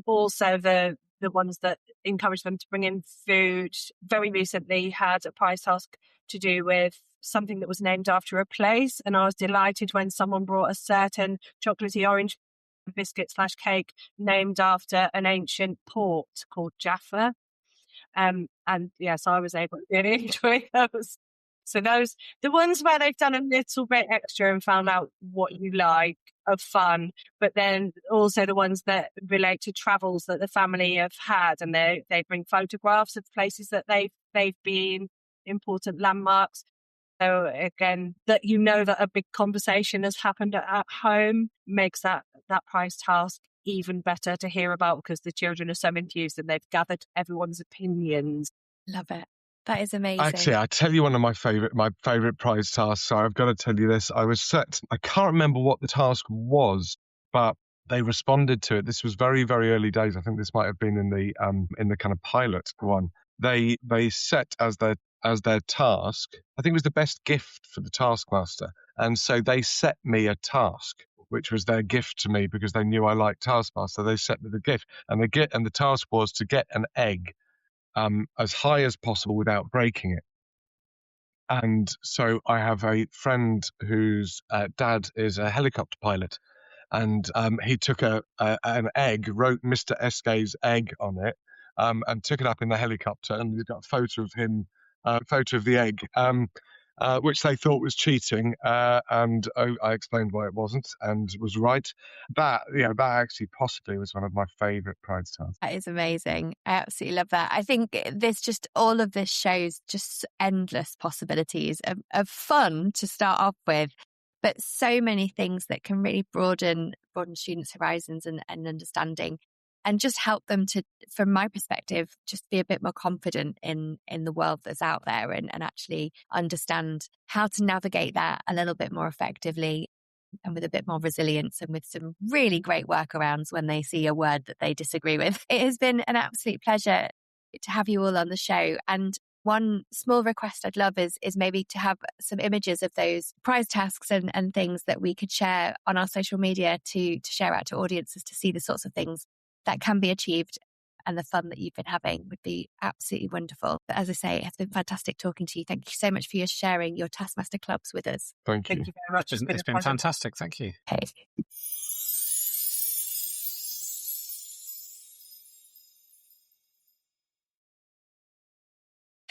Also, the ones that encourage them to bring in food. Very recently had a prize task to do with something that was named after a place, and I was delighted when someone brought a certain chocolatey orange biscuit/cake named after an ancient port called Jaffa. And yes, I was able to really enjoy those. So those, the ones where they've done a little bit extra and found out what you like, are fun. But then also the ones that relate to travels that the family have had, and they bring photographs of places that they've been, important landmarks. So again, that that a big conversation has happened at home makes that prize task even better to hear about, because the children are so enthused and they've gathered everyone's opinions. Love it. That is amazing. Actually, I tell you one of my favourite prize tasks. So I've got to tell you this. I can't remember what the task was, but they responded to it. This was very, very early days. I think this might have been in the kind of pilot one. They set as their task, I think it was the best gift for the Taskmaster. And so they set me a task, which was their gift to me, because they knew I liked Taskmaster. They set me the gift, and the task was to get an egg as high as possible without breaking it. And so I have a friend whose dad is a helicopter pilot, and he took an egg, wrote Mr. Eske's egg on it, and took it up in the helicopter, and we've got a photo of him, photo of the egg, which they thought was cheating, and I explained why it wasn't, and was right. That actually possibly was one of my favourite prize tasks. That is amazing. I absolutely love that. I think all of this shows just endless possibilities of fun to start off with, but so many things that can really broaden students' horizons and understanding, and just help them to, from my perspective, just be a bit more confident in the world that's out there, and actually understand how to navigate that a little bit more effectively and with a bit more resilience, and with some really great workarounds when they see a word that they disagree with. It has been an absolute pleasure to have you all on the show. And one small request I'd love is maybe to have some images of those prize tasks and things that we could share on our social media to share out to audiences to see the sorts of things that can be achieved. and the fun that you've been having would be absolutely wonderful. But as I say, it has been fantastic talking to you. Thank you so much for your sharing your Taskmaster clubs with us. Thank you. Thank you very much. It's been fantastic. Thank you. Okay.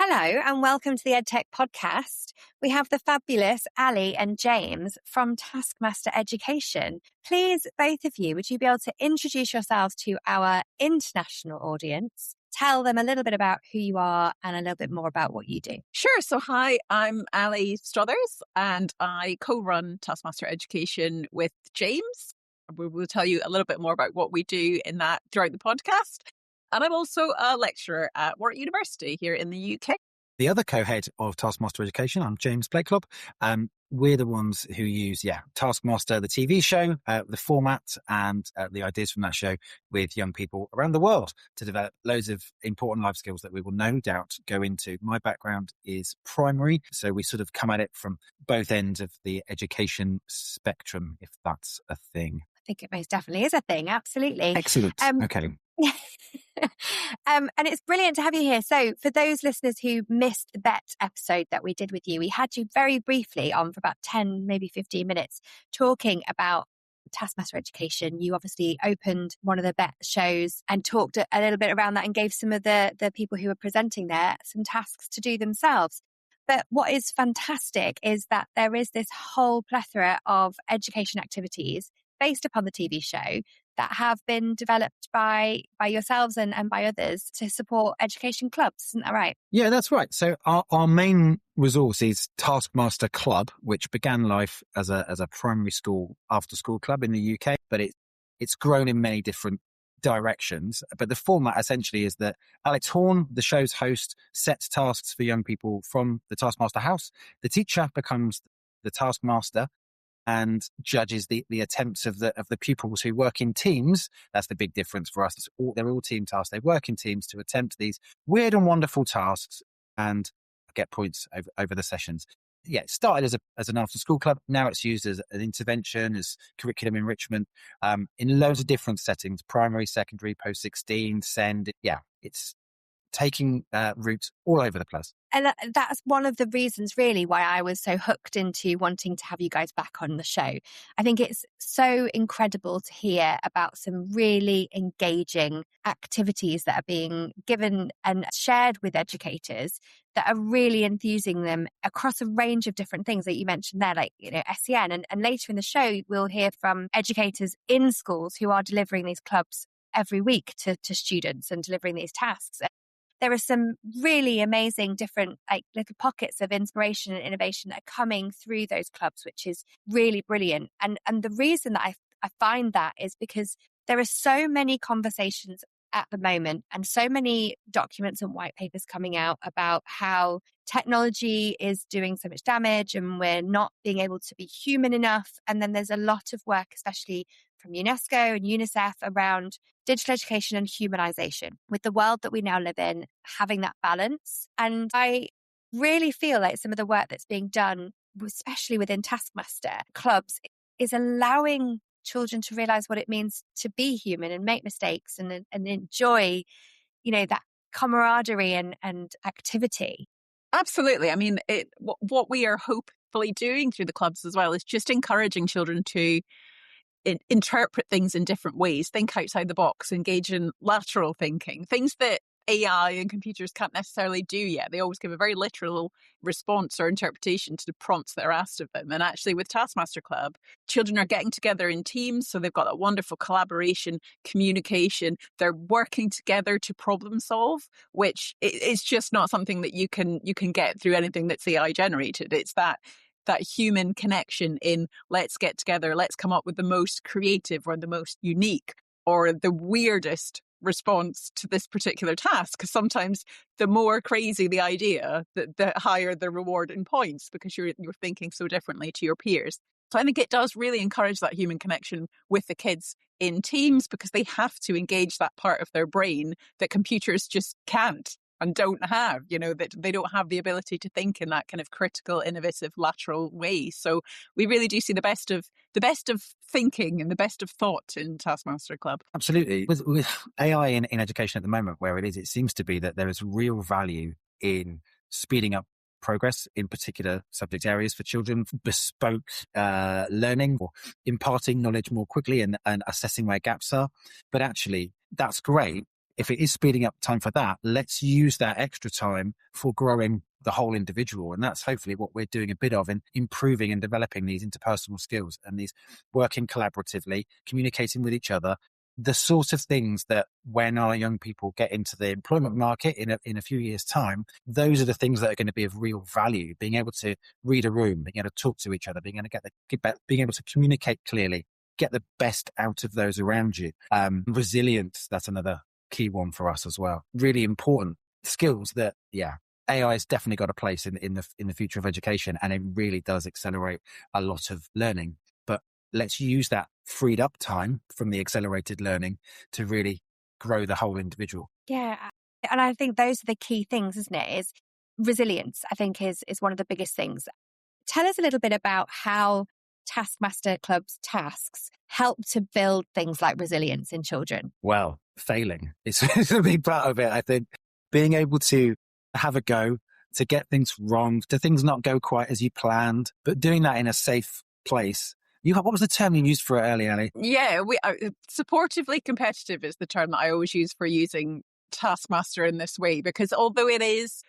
Hello and welcome to the EdTech podcast. We have the fabulous Ali and James from Taskmaster Education. Please, both of you, would you be able to introduce yourselves to our international audience? Tell them a little bit about who you are and a little bit more about what you do. Sure. So hi, I'm Ali Struthers and I co-run Taskmaster Education with James. We will tell you a little bit more about what we do in that throughout the podcast. And I'm also a lecturer at Warwick University here in the UK. The other co-head of Taskmaster Education, I'm James Blakeclub. We're the ones who use, Taskmaster, the TV show, the format and the ideas from that show with young people around the world to develop loads of important life skills that we will no doubt go into. My background is primary, so we sort of come at it from both ends of the education spectrum, if that's a thing. I think it most definitely is a thing. Absolutely. Excellent. Okay. And it's brilliant to have you here. So for those listeners who missed the BET episode that we did with you, we had you very briefly on for about 10, maybe 15 minutes talking about Taskmaster Education. You obviously opened one of the BET shows and talked a little bit around that and gave some of the people who were presenting there some tasks to do themselves. But what is fantastic is that there is this whole plethora of education activities based upon the TV show that have been developed by yourselves and by others to support education clubs. Isn't that right? Yeah, that's right. So our main resource is Taskmaster Club, which began life as a primary school after school club in the UK, but it's grown in many different directions. But the format essentially is that Alex Horn, the show's host, sets tasks for young people from the Taskmaster house. The teacher becomes the taskmaster and judges the attempts of the pupils who work in teams. That's the big difference for us. They're all team tasks. They work in teams to attempt these weird and wonderful tasks and get points over the sessions. Yeah, it started as an after-school club. Now it's used as an intervention, as curriculum enrichment, in loads of different settings, primary, secondary, post-16, SEND. Yeah, it's taking routes all over the place. And that's one of the reasons really why I was so hooked into wanting to have you guys back on the show. I think it's so incredible to hear about some really engaging activities that are being given and shared with educators that are really enthusing them across a range of different things that you mentioned there, like, SEN. And later in the show, we'll hear from educators in schools who are delivering these clubs every week to students and delivering these tasks. There are some really amazing different little pockets of inspiration and innovation that are coming through those clubs, which is really brilliant. And the reason that I find that is because there are so many conversations at the moment and so many documents and white papers coming out about how technology is doing so much damage and we're not being able to be human enough. And then there's a lot of work, especially from UNESCO and UNICEF, around digital education and humanization with the world that we now live in, having that balance. And I really feel like some of the work that's being done, especially within Taskmaster clubs, is allowing children to realize what it means to be human and make mistakes and enjoy, that camaraderie and activity. Absolutely. I mean, what we are hopefully doing through the clubs as well is just encouraging children to interpret things in different ways, think outside the box, engage in lateral thinking, things that AI and computers can't necessarily do yet. They always give a very literal response or interpretation to the prompts that are asked of them. And actually with Taskmaster Club, children are getting together in teams. So they've got a wonderful collaboration, communication. They're working together to problem solve, which is just not something that you can get through anything that's AI generated. It's that human connection in let's get together, let's come up with the most creative or the most unique or the weirdest response to this particular task. Because sometimes the more crazy the idea, the higher the reward in points because you're thinking so differently to your peers. So I think it does really encourage that human connection with the kids in teams because they have to engage that part of their brain that computers just can't. and don't have, that they don't have the ability to think in that kind of critical, innovative, lateral way. So we really do see the best of thinking and the best of thought in Taskmaster Club. Absolutely. With AI in education at the moment, where it seems to be that there is real value in speeding up progress in particular subject areas for children, bespoke learning, or imparting knowledge more quickly and assessing where gaps are. But actually, that's great. If it is speeding up time for that, let's use that extra time for growing the whole individual. And that's hopefully what we're doing a bit of in improving and developing these interpersonal skills and these working collaboratively, communicating with each other, the sort of things that when our young people get into the employment market in a few years' time, those are the things that are going to be of real value. Being able to read a room, being able to talk to each other, being able to being able to communicate clearly, get the best out of those around you. Resilience, that's another key one for us as well. Really important skills that, AI has definitely got a place in the future of education, and it really does accelerate a lot of learning. But let's use that freed up time from the accelerated learning to really grow the whole individual. Yeah. And I think those are the key things, isn't it? Is resilience, I think, is one of the biggest things. Tell us a little bit about how Taskmaster Club's tasks help to build things like resilience in children. Well, failing is a big part of it, I think. Being able to have a go, to get things wrong, to things not go quite as you planned, but doing that in a safe place. What was the term you used for it earlier, Ali? Yeah, supportively competitive is the term that I always use for using Taskmaster in this way, because although it is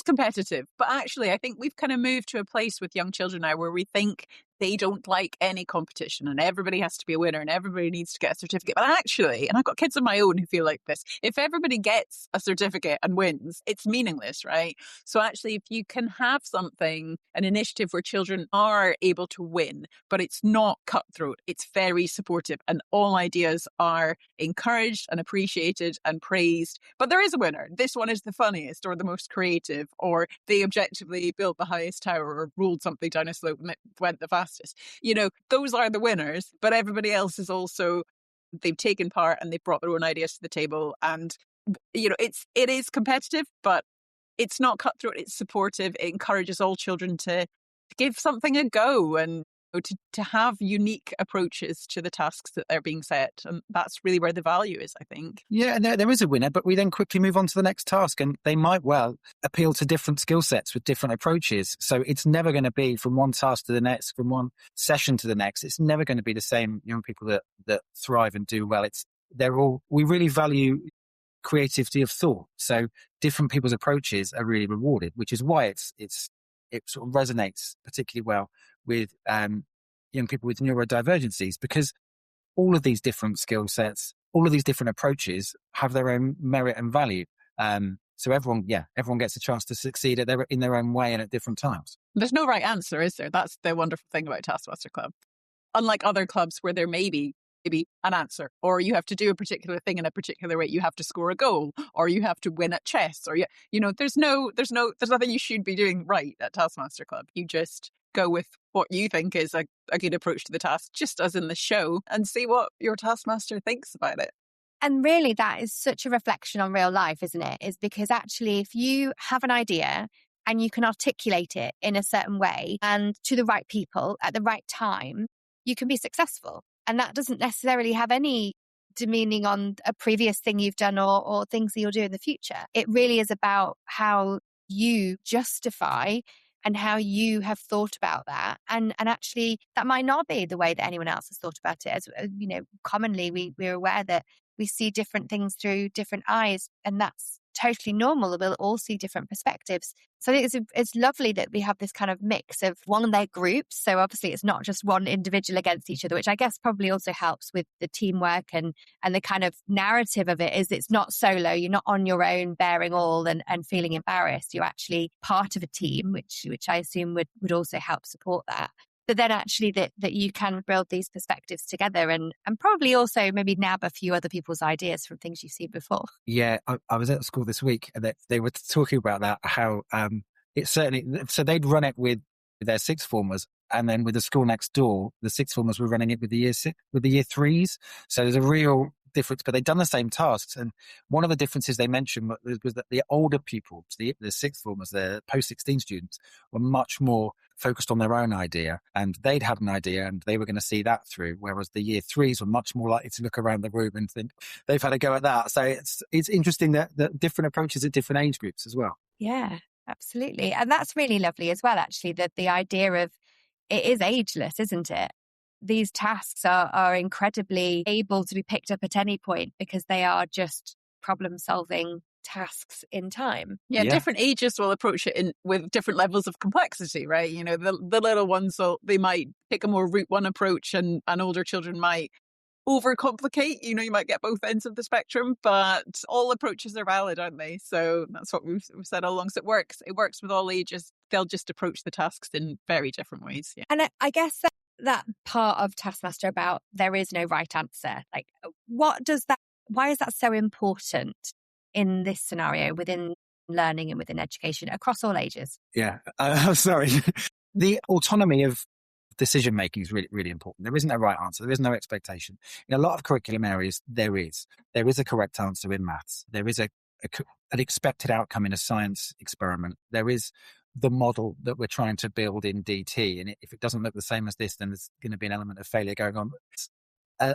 competitive, but actually I think we've kind of moved to a place with young children now where we think they don't like any competition and everybody has to be a winner and everybody needs to get a certificate. But actually, and I've got kids of my own who feel like this, if everybody gets a certificate and wins, it's meaningless, right? So actually, if you can have something, an initiative where children are able to win, but it's not cutthroat, it's very supportive and all ideas are encouraged and appreciated and praised. But there is a winner. This one is the funniest or the most creative, or they objectively built the highest tower or rolled something down a slope and it went the fastest. Those are the winners, but everybody else is also, they've taken part and they've brought their own ideas to the table. And, it is competitive, but it's not cutthroat, it's supportive. It encourages all children to give something a go and to have unique approaches to the tasks that they're being set. And that's really where the value is, I think. Yeah, and there is a winner, but we then quickly move on to the next task, and they might well appeal to different skill sets with different approaches. So it's never going to be from one task to the next, from one session to the next. It's never going to be the same young people that thrive and do well. We really value creativity of thought. So different people's approaches are really rewarded, which is why it sort of resonates particularly well with young people with neurodivergencies, because all of these different skill sets, all of these different approaches have their own merit and value. So everyone gets a chance to succeed in their own way and at different times. There's no right answer, is there? That's the wonderful thing about Taskmaster Club. Unlike other clubs where there may be an answer, or you have to do a particular thing in a particular way, you have to score a goal, or you have to win at chess, or there's nothing you should be doing right at Taskmaster Club. You just go with what you think is a good approach to the task, just as in the show, and see what your Taskmaster thinks about it. And really, that is such a reflection on real life, isn't it? Is because actually, if you have an idea and you can articulate it in a certain way and to the right people at the right time, you can be successful. And that doesn't necessarily have any demeaning on a previous thing you've done or things that you'll do in the future. It really is about how you justify and how you have thought about that. And actually, that might not be the way that anyone else has thought about it. As commonly we're aware that we see different things through different eyes, and that's totally normal. We'll all see different perspectives. So I think it's lovely that we have this kind of mix of their groups. So obviously it's not just one individual against each other, which I guess probably also helps with the teamwork and the kind of narrative of it is it's not solo. You're not on your own bearing all and feeling embarrassed. You're actually part of a team, which I assume would also help support that. But then actually that you can build these perspectives together and probably also maybe nab a few other people's ideas from things you've seen before. Yeah, I was at school this week and they were talking about that, how it certainly, so they'd run it with their sixth formers, and then with the school next door, the sixth formers were running it with the year threes. So there's a real difference, but they'd done the same tasks. And one of the differences they mentioned was that the older pupils, the sixth formers, the post-16 students, were much more focused on their own idea, and they'd had an idea and they were going to see that through, whereas the year threes were much more likely to look around the room and think they've had a go at that. So it's interesting that different approaches at different age groups as well. Yeah, absolutely. And that's really lovely as well, actually, that the idea of it is ageless, isn't it? These tasks are incredibly able to be picked up at any point because they are just problem-solving tasks in time. Yeah, different ages will approach it with different levels of complexity, right? You know, the little ones, they might take a more route one approach, and older children might overcomplicate. You know, you might get both ends of the spectrum, but all approaches are valid, aren't they? So that's what we've said all along. So it works with all ages. They'll just approach the tasks in very different ways. Yeah. And I guess that part of Taskmaster about there is no right answer. Like, why is that so important in this scenario within learning and within education across all ages? Yeah, sorry. The autonomy of decision making is really, really important. There isn't a right answer. There is no expectation. In a lot of curriculum areas, there is a correct answer in maths. There is an expected outcome in a science experiment. There is the model that we're trying to build in DT. And if it doesn't look the same as this, then there's going to be an element of failure going on.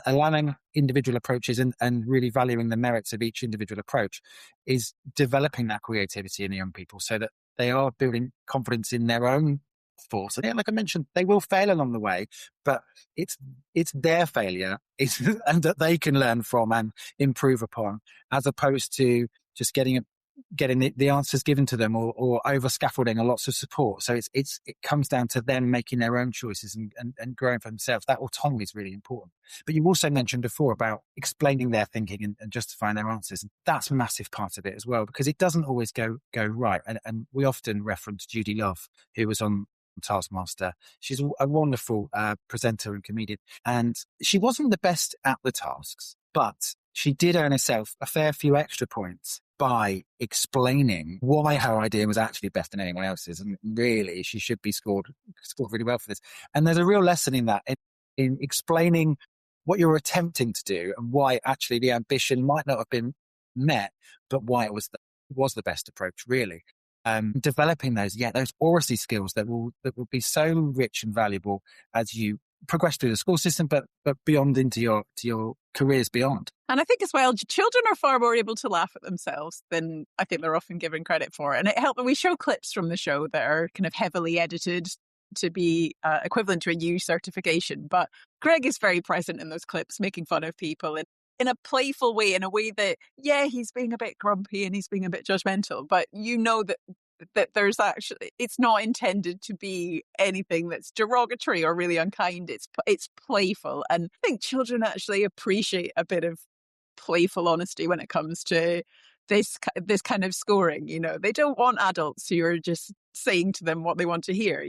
Allowing individual approaches and really valuing the merits of each individual approach is developing that creativity in the young people so that they are building confidence in their own force. And like I mentioned, they will fail along the way, but it's their failure and that they can learn from and improve upon, as opposed to just getting the answers given to them or over scaffolding or lots of support. So it comes down to them making their own choices and growing for themselves. That autonomy is really important. But you also mentioned before about explaining their thinking and justifying their answers. That's a massive part of it as well, because it doesn't always go right. And we often reference Judy Love, who was on Taskmaster. She's a wonderful presenter and comedian, and she wasn't the best at the tasks, but she did earn herself a fair few extra points by explaining why her idea was actually better than anyone else's, and really she should be scored really well for this. And there's a real lesson in that, in explaining what you're attempting to do and why actually the ambition might not have been met, but why it was the best approach, really. Developing those oracy skills that will be so rich and valuable as you progress through the school system, but beyond into your careers beyond. And I think as well, children are far more able to laugh at themselves than I think they're often given credit for. And it helped when we show clips from the show that are kind of heavily edited to be equivalent to a U certification. But Greg is very present in those clips, making fun of people in a playful way, in a way that, he's being a bit grumpy and he's being a bit judgmental, but you know that there's actually, it's not intended to be anything that's derogatory or really unkind. It's playful. And I think children actually appreciate a bit of playful honesty when it comes to this kind of scoring. You know, they don't want adults who are just saying to them what they want to hear.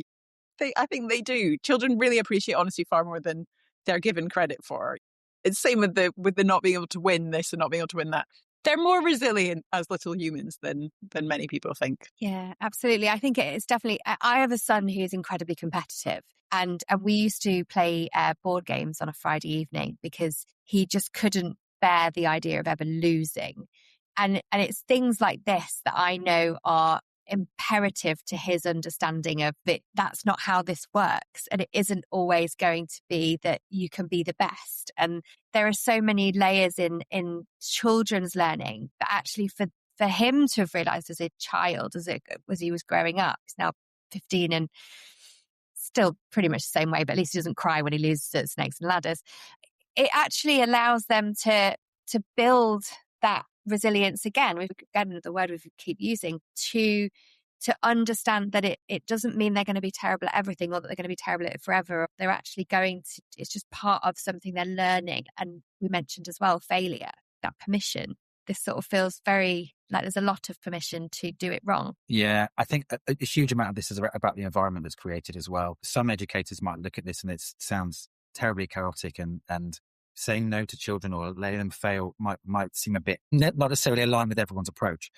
I think they do. Children really appreciate honesty far more than they're given credit for. It's same with the not being able to win this and not being able to win that. They're more resilient as little humans than many people think. Yeah, absolutely. I think it's definitely, I have a son who's incredibly competitive, and we used to play board games on a Friday evening because he just couldn't bear the idea of ever losing. And it's things like this that I know are imperative to his understanding of that. That's not how this works, and it isn't always going to be that you can be the best. And there are so many layers in children's learning, but actually for him to have realized as a child, as he was growing up, he's now 15 and still pretty much the same way, but at least he doesn't cry when he loses at Snakes and Ladders. It actually allows them to build that resilience again. We've got another word we keep using, to understand that it doesn't mean they're going to be terrible at everything, or that they're going to be terrible at it forever. They're actually it's just part of something they're learning. And we mentioned as well, failure, that permission. This sort of feels very like there's a lot of permission to do it wrong. Yeah, I think a huge amount of this is about the environment that's created as well. Some educators might look at this and it sounds terribly chaotic, and saying no to children or letting them fail might seem a bit not necessarily aligned with everyone's approach.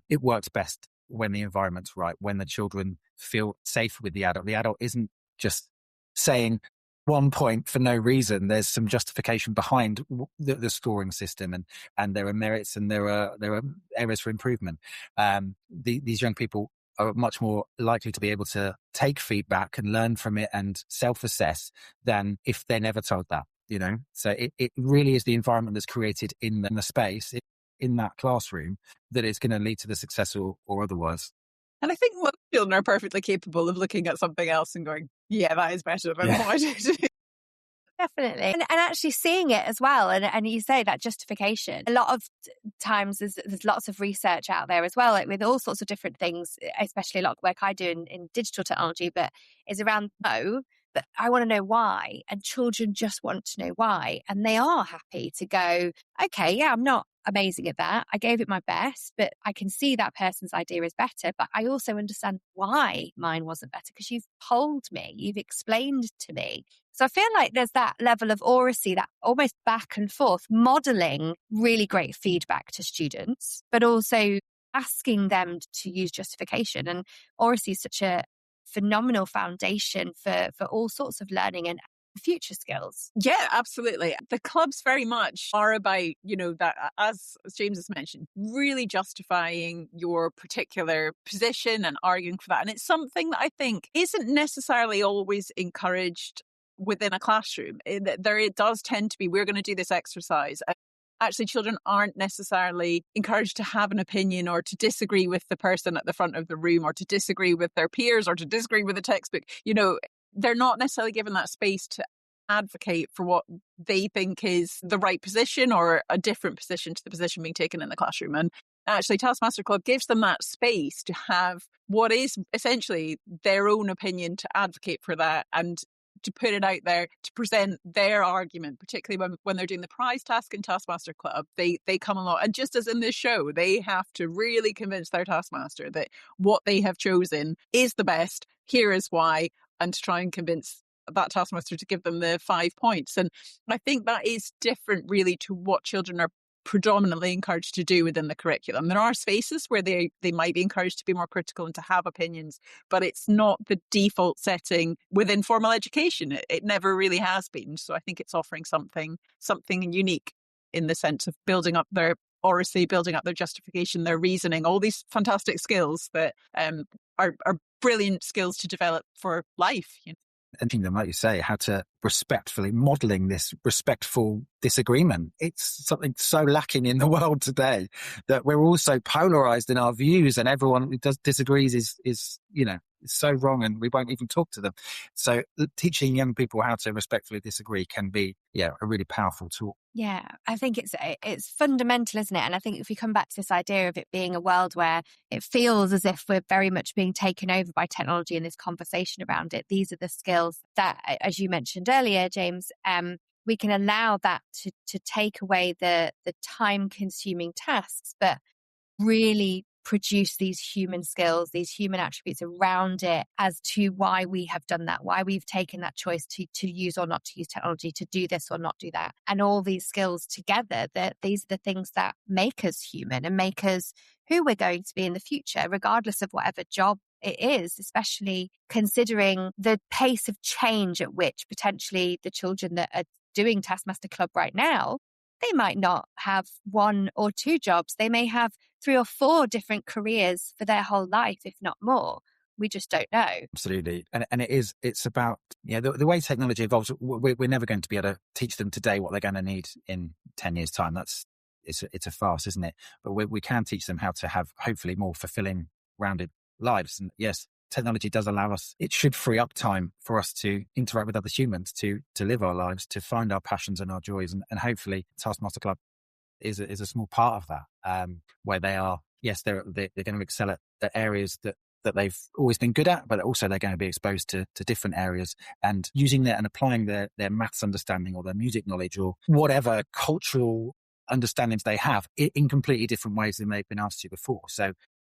It works best when the environment's right, when the children feel safe with the adult. The adult isn't just saying, 1 point for no reason. There's some justification behind the scoring system, and there are merits and there are areas for improvement. These young people are much more likely to be able to take feedback and learn from it and self-assess than if they're never told that, So it really is the environment that's created in the space, in that classroom, that is going to lead to the success or otherwise. And I think most children are perfectly capable of looking at something else and going, yeah, that is better than what I did. Definitely. And actually seeing it as well. And you say that justification. A lot of times there's lots of research out there as well, like with all sorts of different things, especially a lot of work I do in digital technology, but is around but I want to know why. And children just want to know why. And they are happy to go, okay, yeah, I'm not amazing at that. I gave it my best, but I can see that person's idea is better. But I also understand why mine wasn't better because you've told me, you've explained to me. So I feel like there's that level of oracy, that almost back and forth, modeling really great feedback to students, but also asking them to use justification. And oracy is such a phenomenal foundation for all sorts of learning and future skills. Yeah, absolutely. The clubs very much are about, that, as James has mentioned, really justifying your particular position and arguing for that. And it's something that I think isn't necessarily always encouraged within a classroom. It does tend to be, we're going to do this exercise. Actually, children aren't necessarily encouraged to have an opinion or to disagree with the person at the front of the room or to disagree with their peers or to disagree with the textbook. They're not necessarily given that space to advocate for what they think is the right position or a different position to the position being taken in the classroom. And actually, Taskmaster Club gives them that space to have what is essentially their own opinion, to advocate for that and to put it out there, to present their argument, particularly when they're doing the prize task in Taskmaster Club. They come along, and just as in this show, they have to really convince their taskmaster that what they have chosen is the best, here is why, and to try and convince that taskmaster to give them the 5 points. And I think that is different really to what children are predominantly encouraged to do within the curriculum. There are spaces where they might be encouraged to be more critical and to have opinions, but it's not the default setting within formal education. It never really has been. So I think it's offering something unique in the sense of building up their oracy, building up their justification, their reasoning, all these fantastic skills that are brilliant skills to develop for life. And them, like you say, how to respectfully modelling this respectful disagreement. It's something so lacking in the world today, that we're all so polarised in our views, and everyone who disagrees is so wrong, and we won't even talk to them. So teaching young people how to respectfully disagree can be a really powerful tool. Yeah, I think it's fundamental, isn't it? And I think if we come back to this idea of it being a world where it feels as if we're very much being taken over by technology and this conversation around it, these are the skills that, as you mentioned earlier, James, we can allow that to take away the time-consuming tasks, but really produce these human skills, these human attributes around it as to why we have done that, why we've taken that choice to use or not to use technology, to do this or not do that. And all these skills together, that these are the things that make us human and make us who we're going to be in the future, regardless of whatever job it is, especially considering the pace of change at which potentially the children that are doing Taskmaster Club right now, they might not have 1 or 2 jobs. They may have 3 or 4 different careers for their whole life, if not more. We just don't know. Absolutely. And it's about, the way technology evolves, we're never going to be able to teach them today what they're going to need in 10 years' time. It's a farce, isn't it? But we can teach them how to have hopefully more fulfilling, rounded lives. And yes, technology does allow us, it should free up time for us to interact with other humans, to live our lives, to find our passions and our joys. And hopefully Taskmaster Club is a small part of that, where they are, yes, they're going to excel at the areas that they've always been good at, but also they're going to be exposed to different areas and using that and applying their maths understanding or their music knowledge or whatever cultural understandings they have in completely different ways than they've been asked to before. So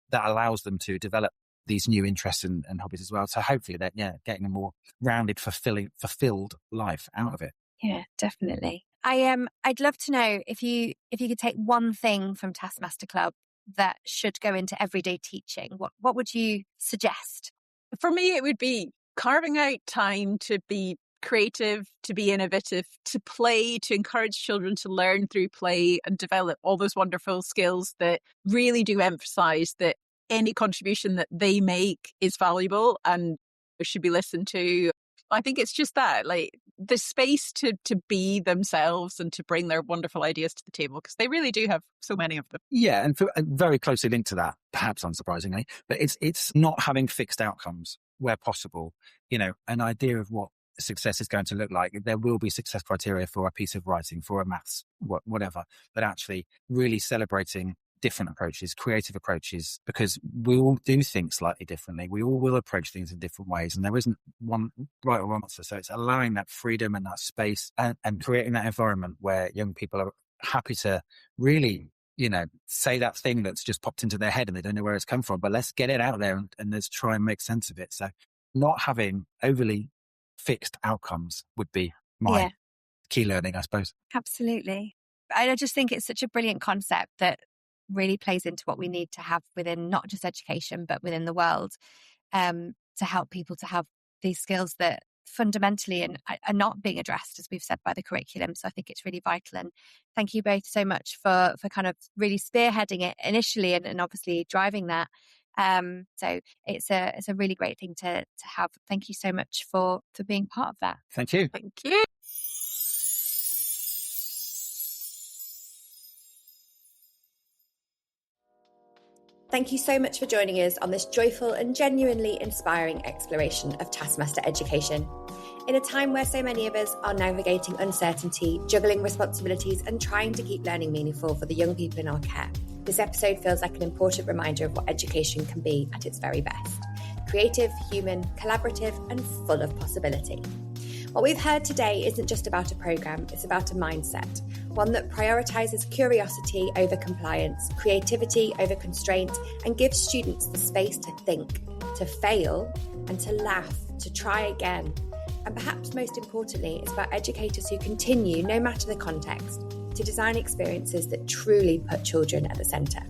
that allows them to develop these new interests and hobbies as well. So hopefully they're getting a more rounded, fulfilled life out of it. Yeah, definitely. I'd love to know if you could take one thing from Taskmaster Club that should go into everyday teaching. What would you suggest? For me, it would be carving out time to be creative, to be innovative, to play, to encourage children to learn through play and develop all those wonderful skills that really do emphasize that any contribution that they make is valuable and should be listened to. I think it's just that, like, the space to be themselves and to bring their wonderful ideas to the table, because they really do have so many of them. Yeah, and very closely linked to that, perhaps unsurprisingly, but it's not having fixed outcomes where possible. You know, an idea of what success is going to look like. There will be success criteria for a piece of writing, for a maths, whatever, but actually really celebrating different approaches, creative approaches, because we all do things slightly differently. We all will approach things in different ways, and there isn't one right or wrong answer. So it's allowing that freedom and that space and creating that environment where young people are happy to really, you know, say that thing that's just popped into their head and they don't know where it's come from, but let's get it out there and let's try and make sense of it. So not having overly fixed outcomes would be my key learning, I suppose. Absolutely. I just think it's such a brilliant concept that really plays into what we need to have within not just education, but within the world, to help people to have these skills that fundamentally are not being addressed, as we've said, by the curriculum. So I think it's really vital. And thank you both so much for kind of really spearheading it initially and obviously driving that. So it's a really great thing to have. Thank you so much for being part of that. Thank you. Thank you. Thank you so much for joining us on this joyful and genuinely inspiring exploration of Taskmaster Education. In a time where so many of us are navigating uncertainty, juggling responsibilities, and trying to keep learning meaningful for the young people in our care, this episode feels like an important reminder of what education can be at its very best. Creative, human, collaborative, and full of possibility. What we've heard today isn't just about a programme, it's about a mindset, one that prioritises curiosity over compliance, creativity over constraint, and gives students the space to think, to fail, and to laugh, to try again. And perhaps most importantly, it's about educators who continue, no matter the context, to design experiences that truly put children at the centre.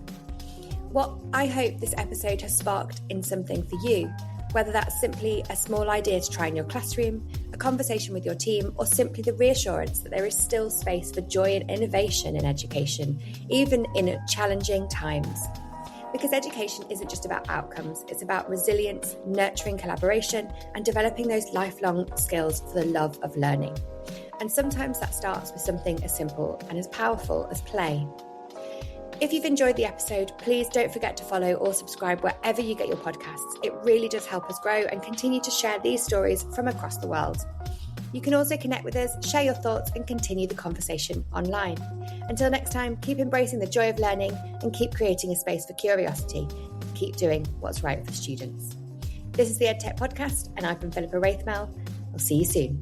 What I hope this episode has sparked in something for you, whether that's simply a small idea to try in your classroom, a conversation with your team, or simply the reassurance that there is still space for joy and innovation in education, even in challenging times. Because education isn't just about outcomes, it's about resilience, nurturing collaboration, and developing those lifelong skills for the love of learning. And sometimes that starts with something as simple and as powerful as play. If you've enjoyed the episode, please don't forget to follow or subscribe wherever you get your podcasts. It really does help us grow and continue to share these stories from across the world. You can also connect with us, share your thoughts, and continue the conversation online. Until next time, keep embracing the joy of learning and keep creating a space for curiosity. Keep doing what's right for students. This is the EdTech Podcast, and I've been Philippa Wraithmell. I'll see you soon.